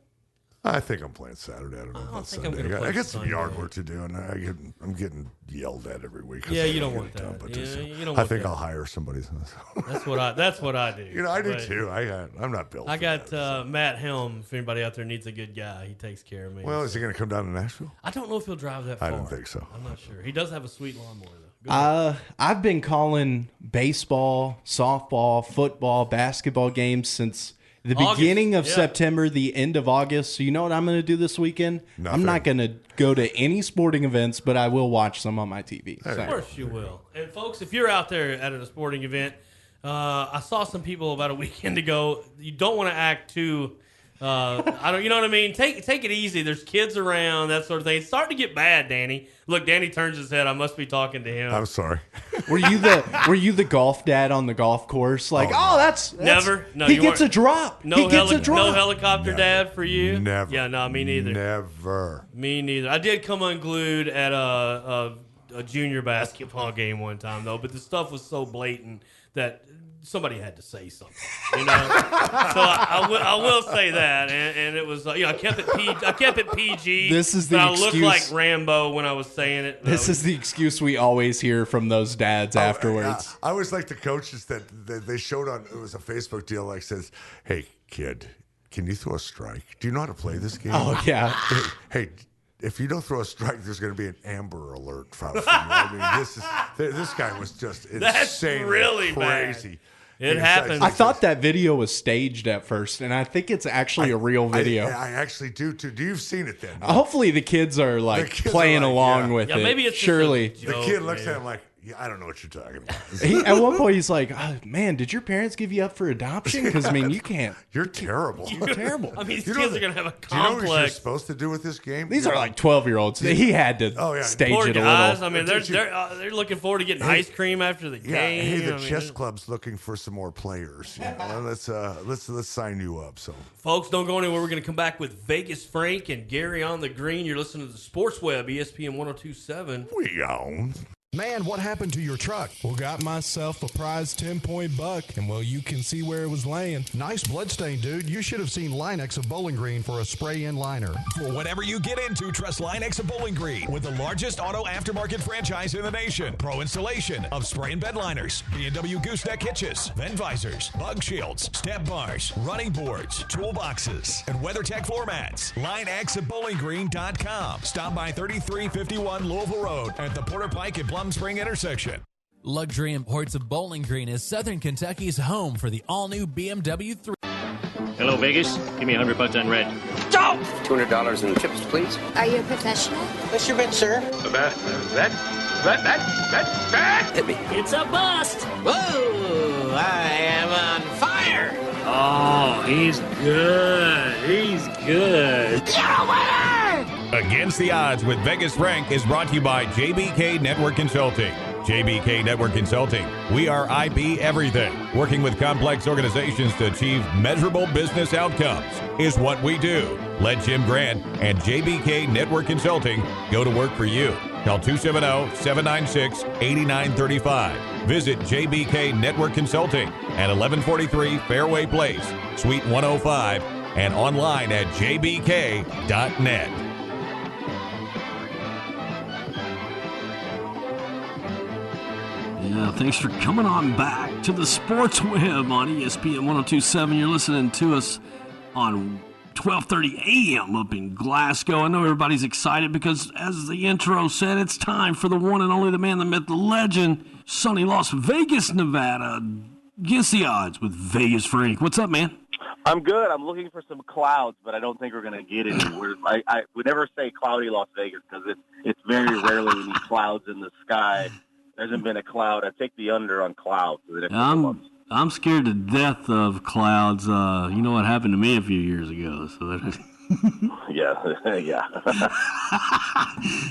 I think I'm playing Saturday. I don't know about Sunday. I got some yard work to do, and I'm getting yelled at every week. Yeah, you don't want that. You don't I think I'll hire somebody. That's what I do. I do too. I'm not built. I got Matt Helm. If anybody out there needs a good guy, he takes care of me. Well, is he going to come down to Nashville? I don't know if he'll drive that far. I don't think so. I'm not sure. He does have a sweet lawnmower though. I've been calling baseball, softball, football, basketball games since the beginning of September, the end of August. So you know what I'm going to do this weekend? Nothing. I'm not going to go to any sporting events, but I will watch some on my TV. Of course you will. And folks, if you're out there at a sporting event, I saw some people about a weekend ago. You don't want to act too. You know what I mean? Take it easy. There's kids around, that sort of thing. It's starting to get bad, Danny. Look, Danny turns his head. I must be talking to him. I'm sorry. Were you the golf dad on the golf course? Like, that's never. No, he gets a drop. No helicopter dad for you. Never. Yeah, no, me neither. Never. Me neither. I did come unglued at a junior basketball game one time though, but the stuff was so blatant that somebody had to say something, so I will say that, and it was I kept it PG. This is the I excuse. looked like Rambo when I was saying it. This is the excuse we always hear from those dads afterwards. I was like the coaches that they showed on. It was a Facebook deal. Like says, "Hey kid, can you throw a strike? Do you know how to play this game?" Oh yeah. Hey. If you don't throw a strike, there's going to be an Amber Alert filed for you. I mean, this guy was just insane. That's really crazy. Bad. It happens. I thought that video was staged at first, and I think it's actually a real video. I actually do too. You've seen it then? Hopefully, the kids are playing along with it. Maybe it's surely. Just a joke, the kid looks at him like, I don't know what you're talking about. At one point, he's like, man, did your parents give you up for adoption? Because, I mean, you can't. You're terrible. You're terrible. I mean, these kids are going to have a complex. Do you know what you're supposed to do with this game? These are like 12-year-olds. He had to stage Poor it guys. a little. I mean, they're looking forward to getting ice cream after the game. Hey, the chess club's looking for some more players. Let's sign you up. So, folks, don't go anywhere. We're going to come back with Vegas Frank and Gary on the green. You're listening to the Sports Webb, ESPN 102.7. We own. Man, what happened to your truck? Well, got myself a prize 10-point buck, and you can see where it was laying. Nice bloodstain, dude. You should have seen Linex of Bowling Green for a spray-in liner. For whatever you get into, trust Linex of Bowling Green with the largest auto aftermarket franchise in the nation. Pro installation of spray and bed liners, B&W gooseneck hitches, vent visors, bug shields, step bars, running boards, toolboxes, and WeatherTech floor mats. LineXofBowlingGreen.com. Stop by 3351 Louisville Road at the Porter Pike and Plum Spring intersection. Luxury Imports of Bowling Green is Southern Kentucky's home for the all-new BMW 3. Hello, Vegas. Give me $100 on red. $200 in chips, please. Are you a professional? What's your bet, sir? Bet. Hit me. It's a bust. Whoa! I am on fire. Oh, he's good. He's good. You're a winner! Against the Odds with Vegas Frank is brought to you by JBK Network Consulting. JBK Network Consulting. We are IP everything. Working with complex organizations to achieve measurable business outcomes is what we do. Let Jim Grant and JBK Network Consulting go to work for you. Call 270-796-8935. Visit JBK Network Consulting at 1143 Fairway Place, Suite 105, and online at jbk.net. Yeah, thanks for coming on back to the Sports Web on ESPN 102.7. You're listening to us on 12:30 a.m. up in Glasgow. I know everybody's excited because, as the intro said, it's time for the one and only, the man, the myth, the legend, sunny Las Vegas, Nevada, against the odds with Vegas Frank. What's up, man? I'm good. I'm looking for some clouds, but I don't think we're going to get any. I would never say cloudy Las Vegas because it's very rarely we need clouds in the sky. There hasn't been a cloud. I take the under on clouds for the next couple months. I'm scared to death of clouds. You know what happened to me a few years ago. So Yeah.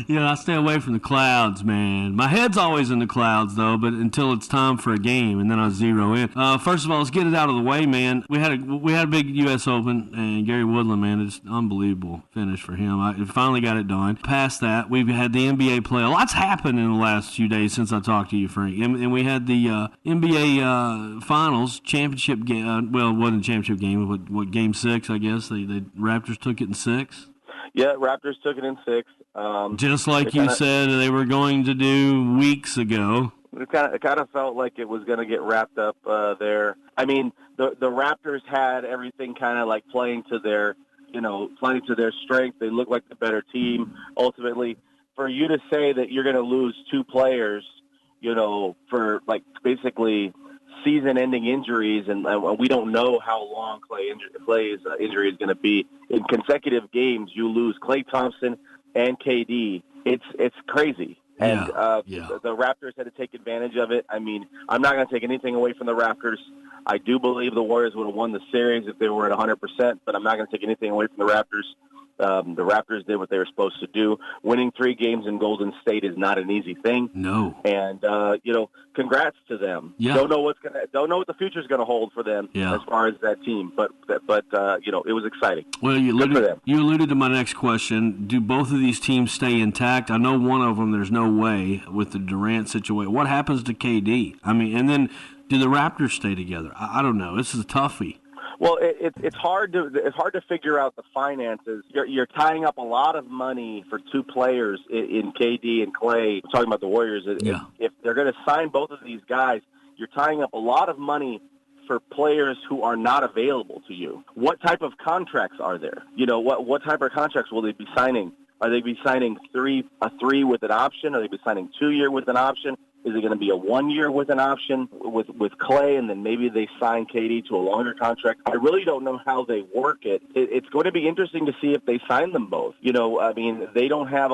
Yeah, I stay away from the clouds, man. My head's always in the clouds, though, but until it's time for a game, and then I zero in. First of all, let's get it out of the way, man. We had a big U.S. Open, and Gary Woodland, man, it's unbelievable finish for him. I finally got it done. Past that, we've had the NBA play. A lot's happened in the last few days since I talked to you, Frank. And we had the NBA Finals championship game. Well, it wasn't a championship game. What game 6, I guess. The Raptors took it in 6. Yeah, Raptors took it in 6. Just like you said they were going to do weeks ago. It kind of felt like it was going to get wrapped up there. I mean, the Raptors had everything kind of like playing to their strength. They looked like the better team. Ultimately, for you to say that you're going to lose 2 players, for like basically season-ending injuries, and we don't know how long Clay's injury is going to be. In consecutive games, you lose Klay Thompson and KD. It's crazy. And the Raptors had to take advantage of it. I mean, I'm not going to take anything away from the Raptors. I do believe the Warriors would have won the series if they were at 100%, but I'm not going to take anything away from the Raptors. The Raptors did what they were supposed to do. Winning 3 games in Golden State is not an easy thing. No. And congrats to them. Yeah. Don't know what the future's going to hold for them as far as that team. But it was exciting. Well, you alluded to my next question. Do both of these teams stay intact? I know one of them. There's no way with the Durant situation. What happens to KD? I mean, and then do the Raptors stay together? I don't know. This is a toughie. Well, it's hard to figure out the finances. You're tying up a lot of money for 2 players in KD and Klay. We're talking about the Warriors. If they're going to sign both of these guys, you're tying up a lot of money for players who are not available to you. What type of contracts are there? What type of contracts will they be signing? Are they be signing a 3 with an option? Are they be signing 2-year with an option? Is it going to be a 1-year with an option with Klay, and then maybe they sign KD to a longer contract? I really don't know how they work it. It's going to be interesting to see if they sign them both. I mean, they don't have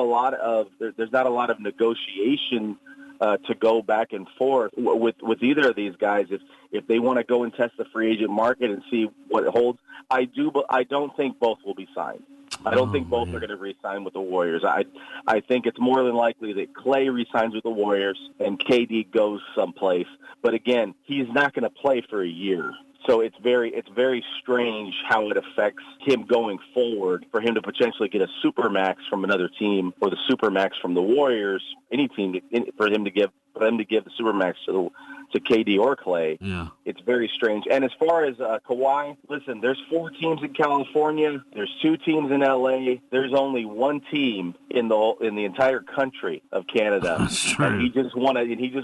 there's not a lot of negotiation to go back and forth with either of these guys. If they want to go and test the free agent market and see what it holds, I don't think both will be signed. I don't think both are going to re-sign with the Warriors. I think it's more than likely that Klay re-signs with the Warriors and KD goes someplace. But again, he's not going to play for a year. So it's very strange how it affects him going forward for him to potentially get a supermax from another team or the supermax from the Warriors, any team, for him to give the supermax to KD or Klay. Yeah. It's very strange. And as far as Kawhi, listen, there's 4 teams in California. There's 2 teams in LA. There's only 1 team in the entire country of Canada. That's true. And he just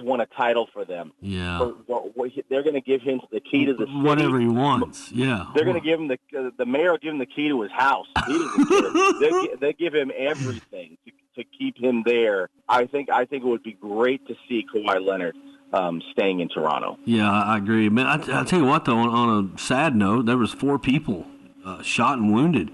won a title for them. Yeah. They're going to give him the key to the city. Whatever he wants. Yeah. They're going to give him the mayor will give him the key to his house. He doesn't care. They give him everything to keep him there. I think it would be great to see Kawhi Leonard staying in Toronto. Yeah, I agree. Man, I tell you what, though, on a sad note, there was 4 people shot and wounded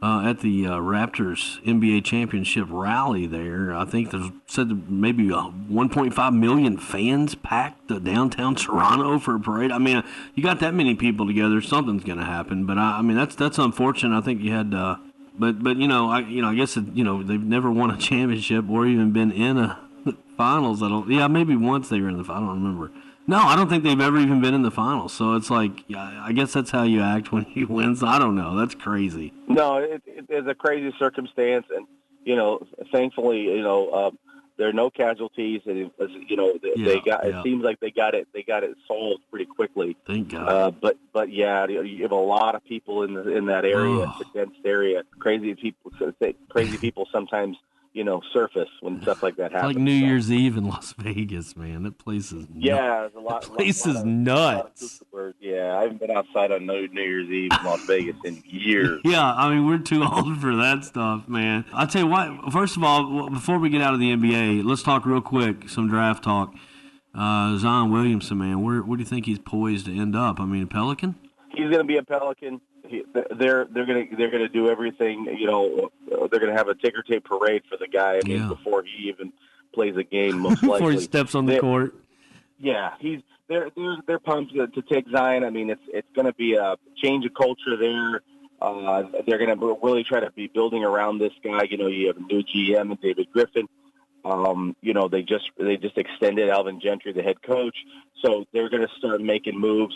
at the Raptors NBA championship rally there. I think there's said that maybe 1.5 million fans packed downtown Toronto for a parade. I mean, you got that many people together, something's going to happen. But I mean, that's unfortunate. I think you had, but I guess they've never won a championship or even been in a finals. Maybe once they were in the. I don't remember. No, I don't think they've ever even been in the finals. So it's like, I guess that's how you act when you win. I don't know. That's crazy. No, it is a crazy circumstance, and thankfully, there are no casualties, and it seems like they got it solved pretty quickly. Thank God. But yeah, you have a lot of people in that area, the dense area. Crazy people sometimes surface when stuff like that happens. Like New Year's Eve in Las Vegas, man. That place is there's a lot. That place is nuts. Yeah, I haven't been outside on New Year's Eve in Las Vegas in years. Yeah, I mean, we're too old for that stuff, man. I'll tell you what, first of all, before we get out of the NBA, let's talk real quick, some draft talk. Zion Williamson, man, where do you think he's poised to end up? I mean, a Pelican? He's going to be a Pelican. They're gonna do everything. They're gonna have a ticker tape parade for the guy. I mean, before he even plays a game, most likely before he steps on the court. Yeah, they're pumped to take Zion. I mean, it's going to be a change of culture there. They're going to really try to be building around this guy. You have a new GM and David Griffin. They just extended Alvin Gentry, the head coach. So they're going to start making moves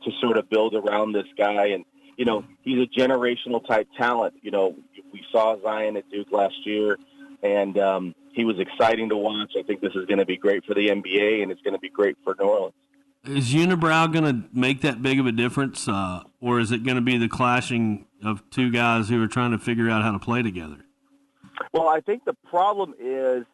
to sort of build around this guy. And, he's a generational type talent. We saw Zion at Duke last year, and he was exciting to watch. I think this is going to be great for the NBA, and it's going to be great for New Orleans. Is Unibrow going to make that big of a difference, or is it going to be the clashing of two guys who are trying to figure out how to play together? Well, I think the problem is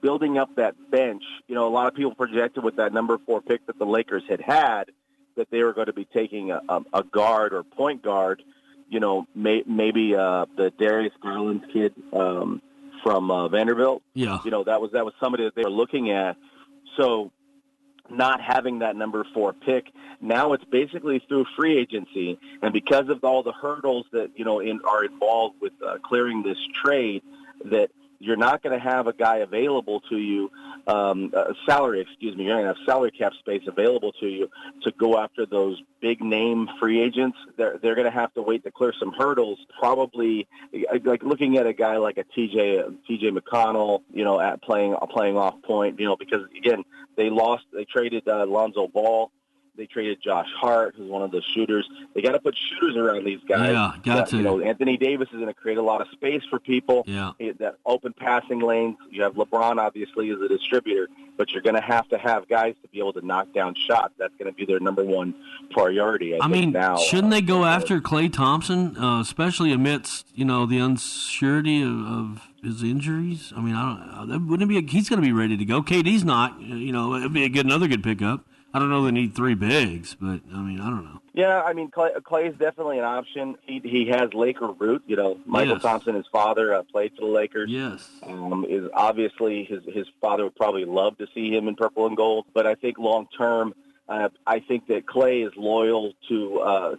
building up that bench. A lot of people projected with that number 4 pick that the Lakers had that they were going to be taking a guard or point guard. Maybe the Darius Garland kid from Vanderbilt. Yeah. That was somebody that they were looking at. So not having that number 4 pick, now it's basically through free agency, and because of all the hurdles that are involved with clearing this trade, that you're not going to have a guy available to you, salary cap space available to you to go after those big name free agents. They're going to have to wait to clear some hurdles. Probably like looking at a guy like a TJ McConnell, at playing off point, because again, they traded Lonzo Ball. They traded Josh Hart, who's one of the shooters. They got to put shooters around these guys. Yeah, got to. Anthony Davis is going to create a lot of space for people. Yeah. That open passing lanes. You have LeBron, obviously, as a distributor, but you're going to have guys to be able to knock down shots. That's going to be their number one priority. I think now. Shouldn't they go after Klay Thompson, especially amidst the uncertainty of his injuries? I mean, I don't. Wouldn't it be? He's going to be ready to go. KD's not. It'd be another good pickup. I don't know they need 3 bigs, but, I don't know. Yeah, Klay is definitely an option. He has Laker root. Michael Thompson, his father, played for the Lakers. Yes. Is obviously his father would probably love to see him in purple and gold, but I think long term, I think that Klay is loyal to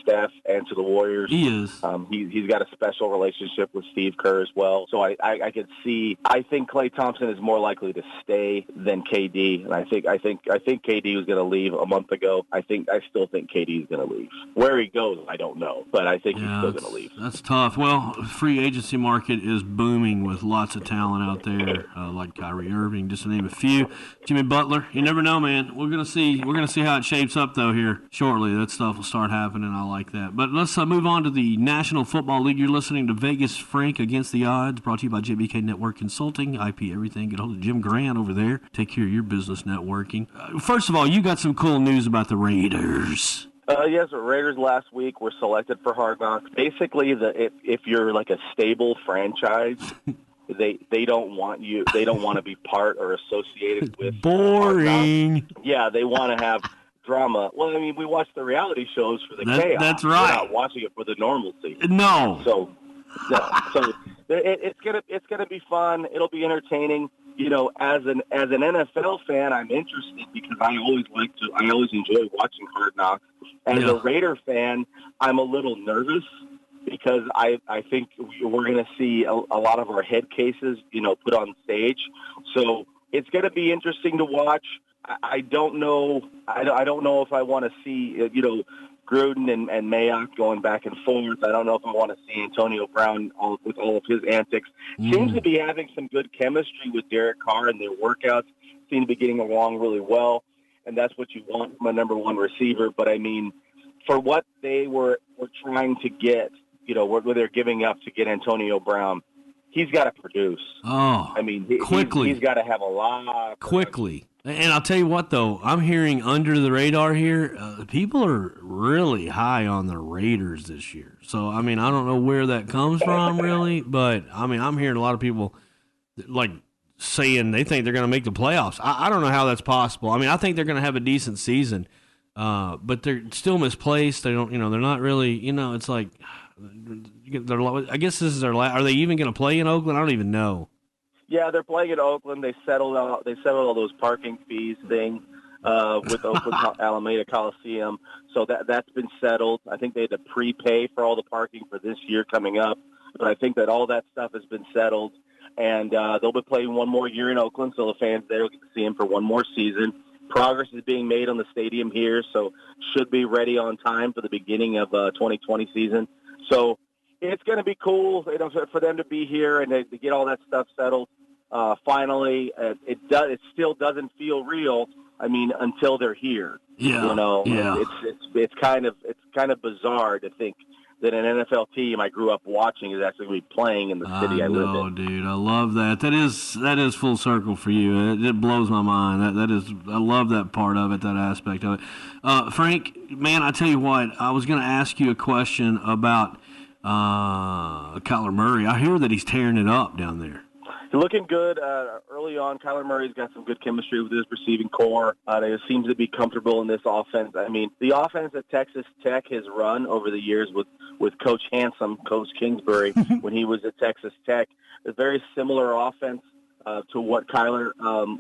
Steph and to the Warriors. He is. He's got a special relationship with Steve Kerr as well. So I could see. I think Klay Thompson is more likely to stay than KD, and I think KD was going to leave a month ago. I still think KD is going to leave. Where he goes, I don't know, but I think he's still going to leave. That's tough. Well, free agency market is booming with lots of talent out there, like Kyrie Irving, just to name a few. Jimmy Butler. You never know, man. We're going to see. We're going to see how it shapes up, though, here shortly. That stuff will start happening. I like that. But let's move on to the National Football League. You're listening to Vegas Frank Against the Odds, brought to you by JBK Network Consulting, IP Everything. Get a hold of Jim Grant over there. Take care of your business networking. First of all, you got some cool news about the Raiders. Yes, the Raiders last week were selected for Hard Knocks. Basically, if you're like a stable franchise, they don't want you. They don't want to be part or associated with boring. Yeah, they want to have drama. Well, we watch the reality shows for the chaos. That's right. We're not watching it for the normalcy. No. So it's gonna be fun. It'll be entertaining. As an NFL fan, I'm interested because I always enjoy watching Hard Knocks. As a Raider fan, I'm a little nervous because I think we're going to see a lot of our head cases, put on stage. So it's going to be interesting to watch. I don't know. I don't know if I want to see, Gruden and Mayock going back and forth. I don't know if I want to see Antonio Brown with all of his antics. Seems to be having some good chemistry with Derek Carr and their workouts. Seem to be getting along really well, and that's what you want from a number one receiver. But, for what they were trying to get, what they're giving up to get Antonio Brown, he's got to produce. Oh, quickly. He's got to have a lot. Quickly. And I'll tell you what, though, I'm hearing under the radar here, people are really high on the Raiders this year. So, I don't know where that comes from, really, but, I'm hearing a lot of people, saying they think they're going to make the playoffs. I don't know how that's possible. I think they're going to have a decent season, but they're still misplaced. They don't, they're not really, it's like, I guess this is their last. Are they even going to play in Oakland? I don't even know. Yeah, they're playing in Oakland. They settled all those parking fees thing with Oakland Alameda Coliseum. So that's been settled. I think they had to prepay for all the parking for this year coming up. But I think that all that stuff has been settled. And they'll be playing one more year in Oakland, so the fans there will get to see them for one more season. Progress is being made on the stadium here, so should be ready on time for the beginning of 2020 season. So it's going to be cool, for them to be here and to get all that stuff settled. Finally, it still doesn't feel real. I mean, until they're here. Yeah. It's kind of bizarre to think that an NFL team I grew up watching is actually going to be playing in the city I live in. Dude, I love that. That is full circle for you. It blows my mind. I love that part of it, that aspect of it. Frank, man, I tell you what, I was going to ask you a question about Kyler Murray. I hear that he's tearing it up down there. He's looking good early on. Kyler Murray's got some good chemistry with his receiving core. He seems to be comfortable in this offense. I mean, the offense that Texas Tech has run over the years with Coach Handsome, Coach Kingsbury, when he was at Texas Tech, is a very similar offense to what Kyler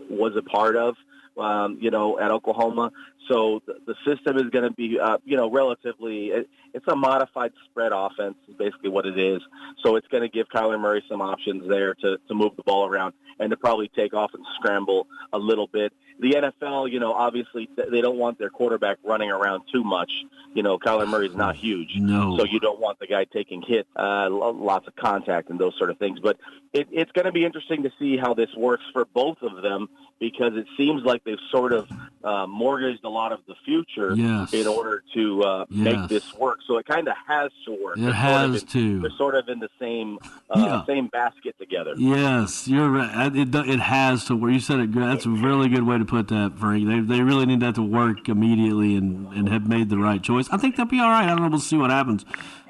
was a part of, at Oklahoma. So the system is going to be, relatively it's a modified spread offense is basically what it is. So it's going to give Kyler Murray some options there to move the ball around and to probably take off and scramble a little bit. The NFL, obviously they don't want their quarterback running around too much. Kyler Murray's not huge. No. So you don't want the guy taking hits, lots of contact and those sort of things. But it's going to be interesting to see how this works for both of them because it seems like they've sort of mortgaged a lot of the future in order to make this work. So it kind of has to work. It has to. They're sort of in the same basket together. Yes, you're right. It has to work. You said it good. That's a really good way to put that, Frank. They really need that to work immediately and have made the right choice. I think they'll be all right. I don't know. We'll see what happens.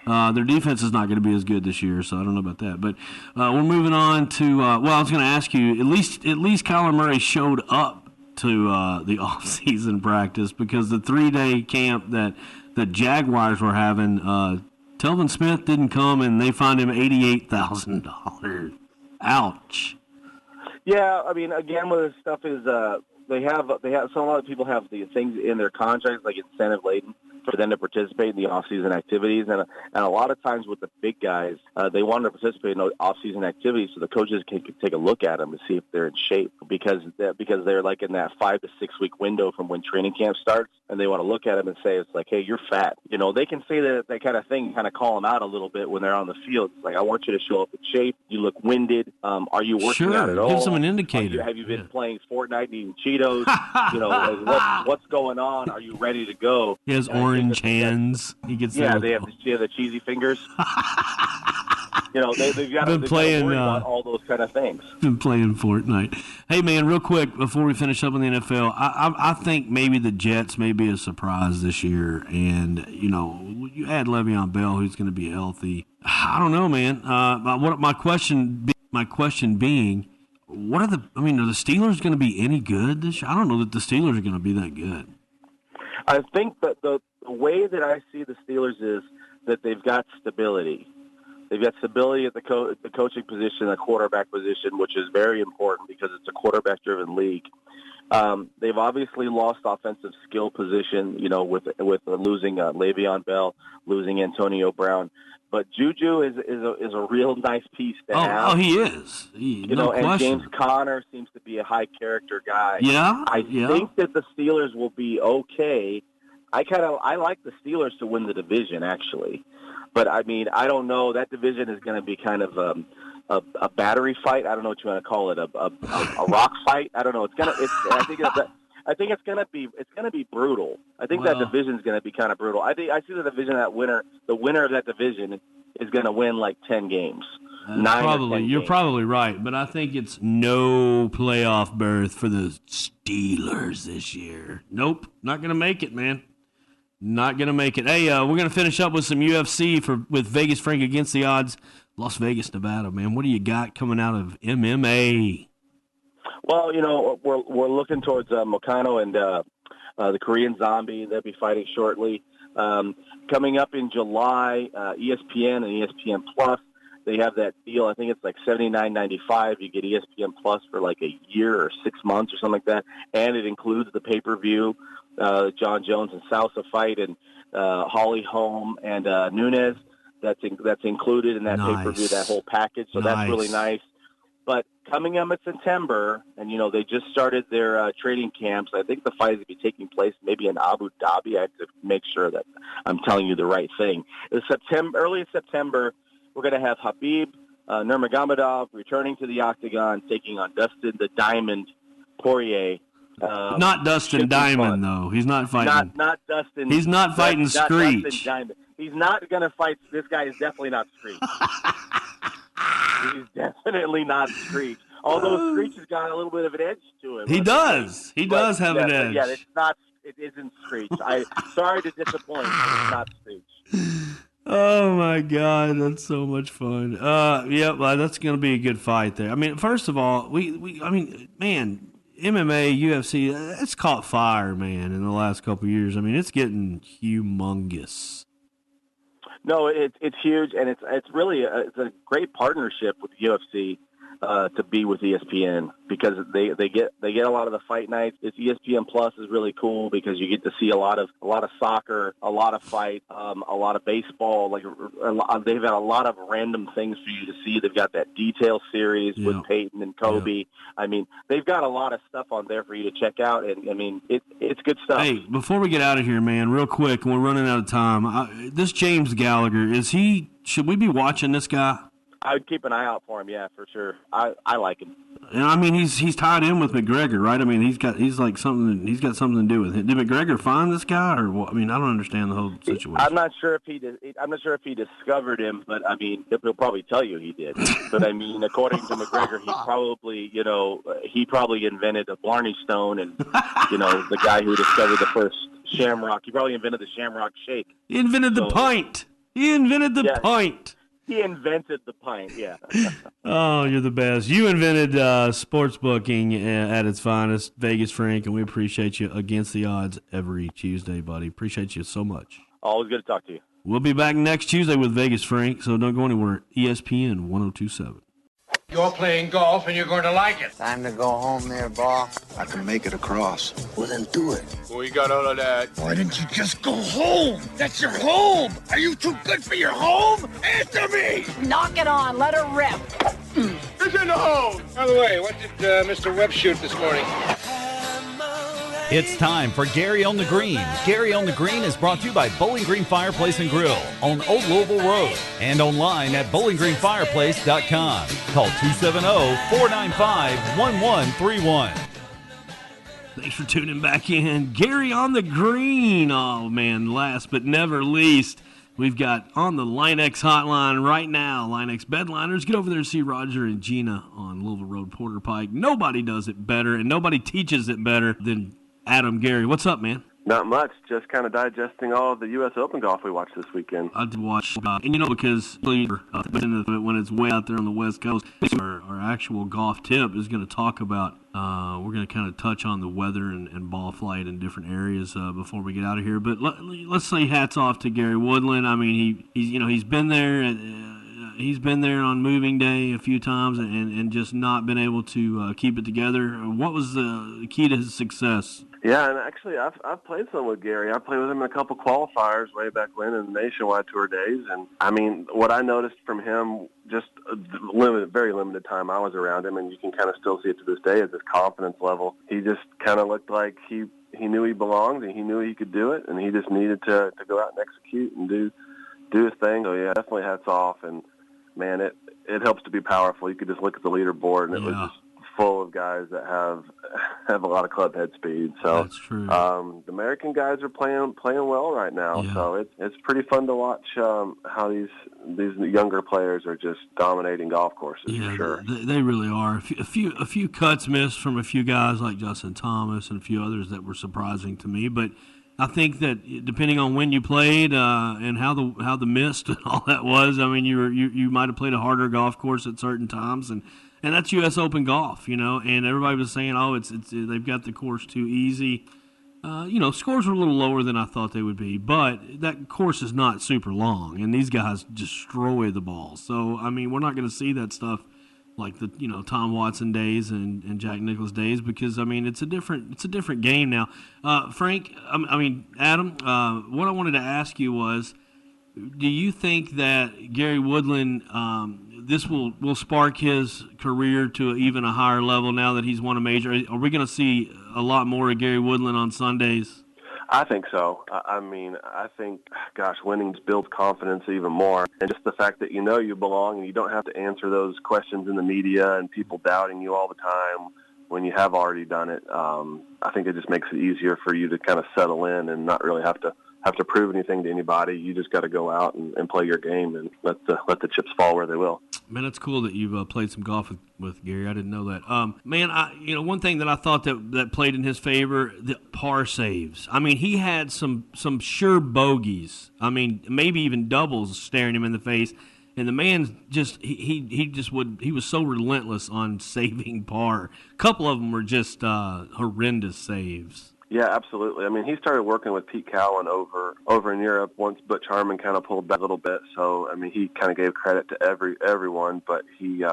Their defense is not going to be as good this year, so I don't know about that. But we're moving on to I was going to ask you, at least Kyler Murray showed up to the off-season practice because the 3-day camp that the Jaguars were having, Telvin Smith didn't come, and they fined him $88,000. Ouch. Yeah, I mean, again, what this stuff is, they have. So a lot of people have the things in their contracts, like incentive laden, for them to participate in the off-season activities, and a lot of times with the big guys, they want to participate in those off-season activities, so the coaches can take a look at them to see if they're in shape because they're like in that 5 to 6 week window from when training camp starts, and they want to look at them and say it's like, hey, you're fat. They can say that kind of thing, kind of call them out a little bit when they're on the field. It's like, I want you to show up in shape. You look winded. Are you working out at all? Gives them an indicator. Have you been playing Fortnite and eating Cheetos? What's going on? Are you ready to go? He has orange hands. He gets they have the cheesy fingers. They've got to worry about all those kind of things. Been playing Fortnite. Hey, man, real quick before we finish up on the NFL, I think maybe the Jets may be a surprise this year, and you add Le'Veon Bell, who's going to be healthy. I don't know, man. My question being, are the Steelers going to be any good this year? I don't know that the Steelers are going to be that good. I think that the way that I see the Steelers is that they've got stability. They've got stability at the coaching position, the quarterback position, which is very important because it's a quarterback-driven league. They've obviously lost offensive skill position, with losing Le'Veon Bell, losing Antonio Brown. But Juju is a real nice piece to have. Oh, he is. No and question. James Conner seems to be a high character guy. Yeah, I think that the Steelers will be okay. I like the Steelers to win the division actually, but I mean I don't know. That division is going to be kind of a battery fight. I don't know what you want to call it. A rock fight. I don't know. I think it's gonna be brutal. I think that division is gonna be kind of brutal. I see the division the winner of that division is gonna win like 10 games. You're probably right, but I think it's no playoff berth for the Steelers this year. Nope, not gonna make it, man. Not gonna make it. Hey, we're gonna finish up with some UFC with Vegas Frank Against the Odds, Las Vegas, Nevada. Man, what do you got coming out of MMA? Well, we're looking towards Moicano and the Korean Zombie. They'll be fighting shortly. Coming up in July, ESPN and ESPN Plus, they have that deal. I think it's like $79.95. You get ESPN Plus for like a year or 6 months or something like that, and it includes the pay-per-view, John Jones and Salsa fight, and Holly Holm and Nunes. That's included in that pay-per-view, that whole package. So that's really nice. But coming up in September, and, they just started their training camps. I think the fight is going to be taking place maybe in Abu Dhabi. I have to make sure that I'm telling you the right thing. Early September, we're going to have Habib Nurmagomedov returning to the octagon, taking on Dustin the Diamond Poirier. Not Dustin Diamond, though. He's not fighting. Not Dustin. He's not fighting Screech. Dustin Diamond. He's not going to fight. This guy is definitely not Screech. He's definitely not Screech. Although Screech has got a little bit of an edge to him. He does. He does have an edge. Yeah, it's not. It isn't Screech. Sorry to disappoint. It's not Screech. Oh my God, that's so much fun. Well, that's going to be a good fight there. I mean, first of all, man, MMA, UFC, it's caught fire, man, in the last couple of years. I mean, it's getting humongous. No, it's huge, and it's really it's a great partnership with UFC to be with ESPN, because they get a lot of the fight nights. It's ESPN Plus is really cool because you get to see a lot of soccer, a lot of fight, a lot of baseball. They've got a lot of random things for you to see. They've got that detail series with Peyton and Kobe. Yeah. I mean, they've got a lot of stuff on there for you to check out, and I mean, it's good stuff. Hey, before we get out of here, man, real quick, we're running out of time. This James Gallagher, should we be watching this guy? I would keep an eye out for him, yeah, for sure. I like him. And I mean, he's tied in with McGregor, right? I mean, he's got something to do with it. Did McGregor find this guy, or what? I mean, I don't understand the whole situation. I'm not sure if he discovered him, but I mean, he'll probably tell you he did. But I mean, according to McGregor, he probably invented a Blarney Stone, and the guy who discovered the first Shamrock. He probably invented the Shamrock Shake. He invented the pint. He invented the pint. He invented the pint, yeah. Oh, you're the best. You invented sports booking at its finest, Vegas Frank, and we appreciate you against the odds every Tuesday, buddy. Appreciate you so much. Always good to talk to you. We'll be back next Tuesday with Vegas Frank, so don't go anywhere. ESPN 1027. You're playing golf and you're going to like it. Time to go home there, Ball. I can make it across. Well, then do it. We got all of that. Why didn't you just go home? That's your home. Are you too good for your home? Answer me. Knock it on. Let her rip. It's in the hole. By the way, what did Mr. Webb shoot this morning? It's time for Gary on the Green. Gary on the Green is brought to you by Bowling Green Fireplace and Grill on Old Louisville Road and online at bowlinggreenfireplace.com. Call 270-495-1131. Thanks for tuning back in. Gary on the Green. Oh, man, last but never least, we've got on the LineX hotline right now, LineX Bedliners. Get over there and see Roger and Gina on Louisville Road, Porter Pike. Nobody does it better, and nobody teaches it better than Adam Gary. What's up, man? Not much. Just kind of digesting all of the U.S. Open golf we watched this weekend. I did watch, and because when it's way out there on the West Coast, our actual golf tip is going to talk about, we're going to kind of touch on the weather and ball flight in different areas before we get out of here. But let's say hats off to Gary Woodland. I mean, he's been there. He's been there on moving day a few times and just not been able to keep it together. What was the key to his success? Yeah, and actually, I've played some with Gary. I played with him in a couple qualifiers way back when in the Nationwide Tour days. And, I mean, what I noticed from him, just very limited time I was around him, and you can kind of still see it to this day, is his confidence level. He just kind of looked like he knew he belonged, and he knew he could do it, and he just needed to go out and execute and do his thing. So, yeah, definitely hats off. And, man, it helps to be powerful. You could just look at the leaderboard, and it was just full of guys that have a lot of club head speed. So that's true. The American guys are playing well right now. Yeah. So it's pretty fun to watch how these younger players are just dominating golf courses. Yeah, for sure. They really are. A few cuts missed from a few guys like Justin Thomas and a few others that were surprising to me, but I think that depending on when you played and how the mist and all that was, I mean, you might have played a harder golf course at certain times, and that's U.S. Open golf, and everybody was saying, oh, it's they've got the course too easy. Scores were a little lower than I thought they would be, but that course is not super long, and these guys destroy the ball. So, I mean, we're not going to see that stuff like the Tom Watson days and Jack Nicklaus days, because I mean it's a different game now. Frank, Adam, what I wanted to ask you was, do you think that Gary Woodland, this will spark his career to even a higher level now that he's won a major? Are we going to see a lot more of Gary Woodland on Sundays? I think so. I mean, I think, gosh, winning builds confidence even more. And just the fact that you know you belong and you don't have to answer those questions in the media and people doubting you all the time when you have already done it. I think it just makes it easier for you to kind of settle in and not really have to prove anything to anybody. You just got to go out and play your game and let the chips fall where they will. Man, it's cool that you've played some golf with Gary. I didn't know that. Man, one thing that I thought that played in his favor, the par saves. I mean, he had some sure bogeys. I mean, maybe even doubles staring him in the face. And the man he was so relentless on saving par. A couple of them were just horrendous saves. Yeah, absolutely. I mean, he started working with Pete Cowan over in Europe once Butch Harmon kind of pulled back a little bit. So, I mean, he kind of gave credit to everyone, but he's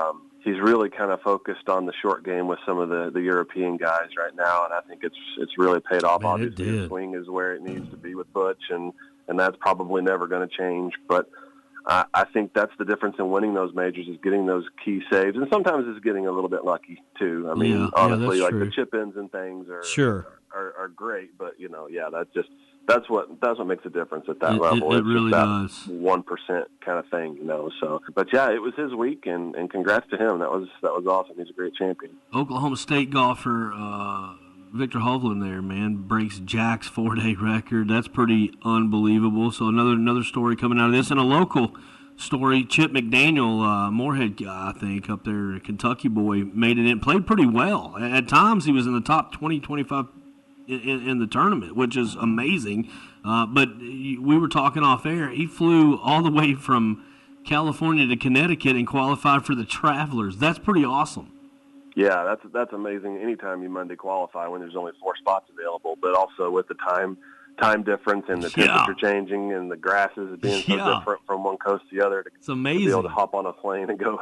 really kind of focused on the short game with some of the European guys right now, and I think it's really paid off. Man, obviously, his swing is where it needs to be with Butch, and that's probably never going to change. But I think that's the difference in winning those majors, is getting those key saves, and sometimes it's getting a little bit lucky too. I mean, honestly, like the chip ins and things are great, but that's what makes a difference at that level. It really does. 1% kind of thing, So, but yeah, it was his week, and congrats to him. That was awesome. He's a great champion. Oklahoma State golfer Victor Hovland there, man, breaks Jack's 4-day record. That's pretty unbelievable. So another story coming out of this, and a local story. Chip McDaniel, Moorhead guy, I think, up there, a Kentucky boy, made it in, played pretty well. At times he was in the top 20, 25 in the tournament, which is amazing. But we were talking off air. He flew all the way from California to Connecticut and qualified for the Travelers. That's pretty awesome. Yeah, that's amazing. Anytime you Monday qualify when there's only 4 spots available, but also with the time difference and the temperature changing and the grasses being so different from one coast to the other. It's amazing. To be able to hop on a plane and go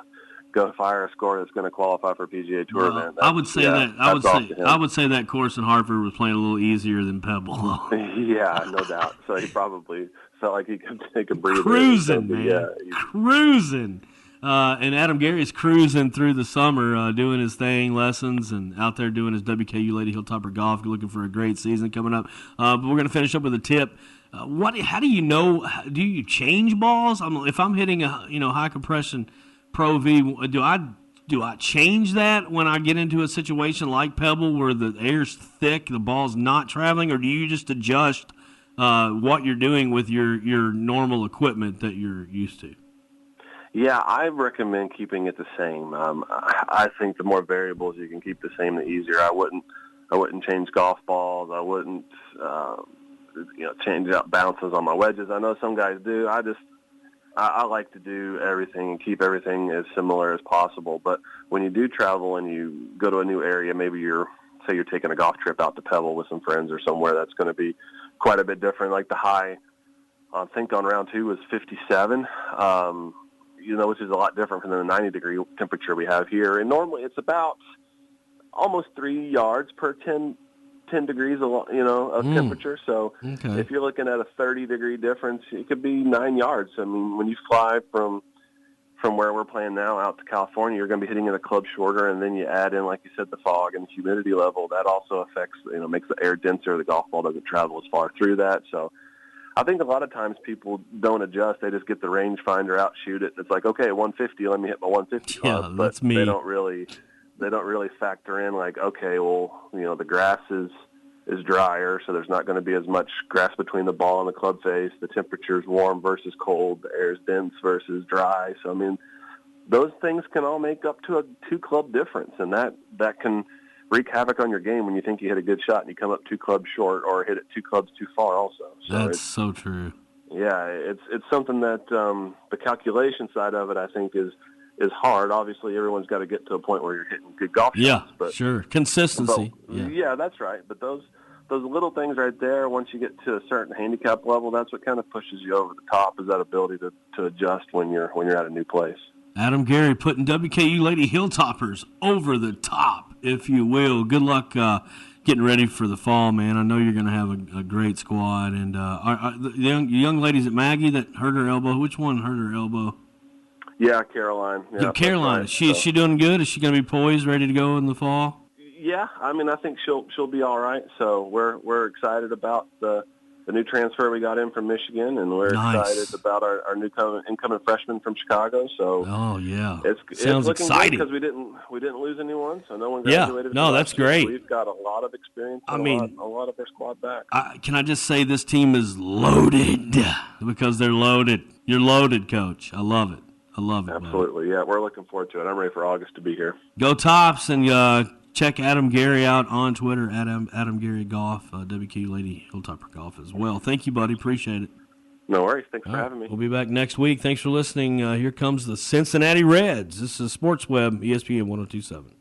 fire a score that's going to qualify for a PGA Tour event. I would say that course in Hartford was playing a little easier than Pebble, though. Yeah, no doubt. So he probably felt like he could take a breather. Cruising, man. Cruising. And Adam Gary's cruising through the summer, doing his thing, lessons, and out there doing his WKU Lady Hilltopper golf, looking for a great season coming up. But we're going to finish up with a tip. How do you know? Do you change balls? If I'm hitting a high compression Pro V, do I change that when I get into a situation like Pebble where the air's thick, the ball's not traveling, or do you just adjust what you're doing with your normal equipment that you're used to? Yeah, I recommend keeping it the same. I think the more variables you can keep the same, the easier. I wouldn't change golf balls. I wouldn't change out bounces on my wedges. I know some guys do. I like to do everything and keep everything as similar as possible. But when you do travel and you go to a new area, maybe you're taking a golf trip out to Pebble with some friends or somewhere, that's going to be quite a bit different. Like the high, I think on round 2 was 57. Which is a lot different from the 90-degree temperature we have here. And normally it's about almost 3 yards per 10 degrees, of temperature. So if you're looking at a 30-degree difference, it could be 9 yards. I mean, when you fly from where we're playing now out to California, you're going to be hitting in a club shorter, and then you add in, like you said, the fog and the humidity level. That also affects, makes the air denser. The golf ball doesn't travel as far through that. So I think a lot of times people don't adjust. They just get the rangefinder out, shoot it. It's like, okay, 150, let me hit my 150 club. Yeah, that's me. They don't really factor in like, okay, well, the grass is drier, so there's not going to be as much grass between the ball and the club face. The temperature's warm versus cold. The air's dense versus dry. So, I mean, those things can all make up to a 2-club difference, and that can wreak havoc on your game when you think you hit a good shot and you come up 2 clubs short or hit it 2 clubs too far also. So that's so true. Yeah, it's something that the calculation side of it, I think, is hard. Obviously, everyone's got to get to a point where you're hitting good golf shots. Yeah, but, sure. Consistency. Yeah, that's right. But those little things right there, once you get to a certain handicap level, that's what kind of pushes you over the top, is that ability to adjust when you're at a new place. Adam Gary putting WKU Lady Hilltoppers over the top, if you will. Good luck getting ready for the fall, man. I know you're going to have a great squad. And the young ladies at Maggie that hurt her elbow, which one hurt her elbow? Yeah, Caroline. Yeah, Caroline, right. is she doing good? Is she going to be poised, ready to go in the fall? Yeah, I mean, I think she'll be all right. So we're excited about the new transfer we got in from Michigan, and we're excited about our new incoming freshman from Chicago. So it's looking exciting because we didn't lose anyone, so no one graduated. Yeah, no, that's great. So we've got a lot of experience. A lot of our squad back. Can I just say this team is loaded because they're loaded. You're loaded, Coach. I love it. Absolutely, yeah. We're looking forward to it. I'm ready for August to be here. Go Tops, and check Adam Gary out on Twitter, Adam Gary Golf, WQ Lady Hilltopper Golf as well. Thank you, buddy. Appreciate it. No worries. Thanks for having me. We'll be back next week. Thanks for listening. Here comes the Cincinnati Reds. This is Sports Web, ESPN 102.7.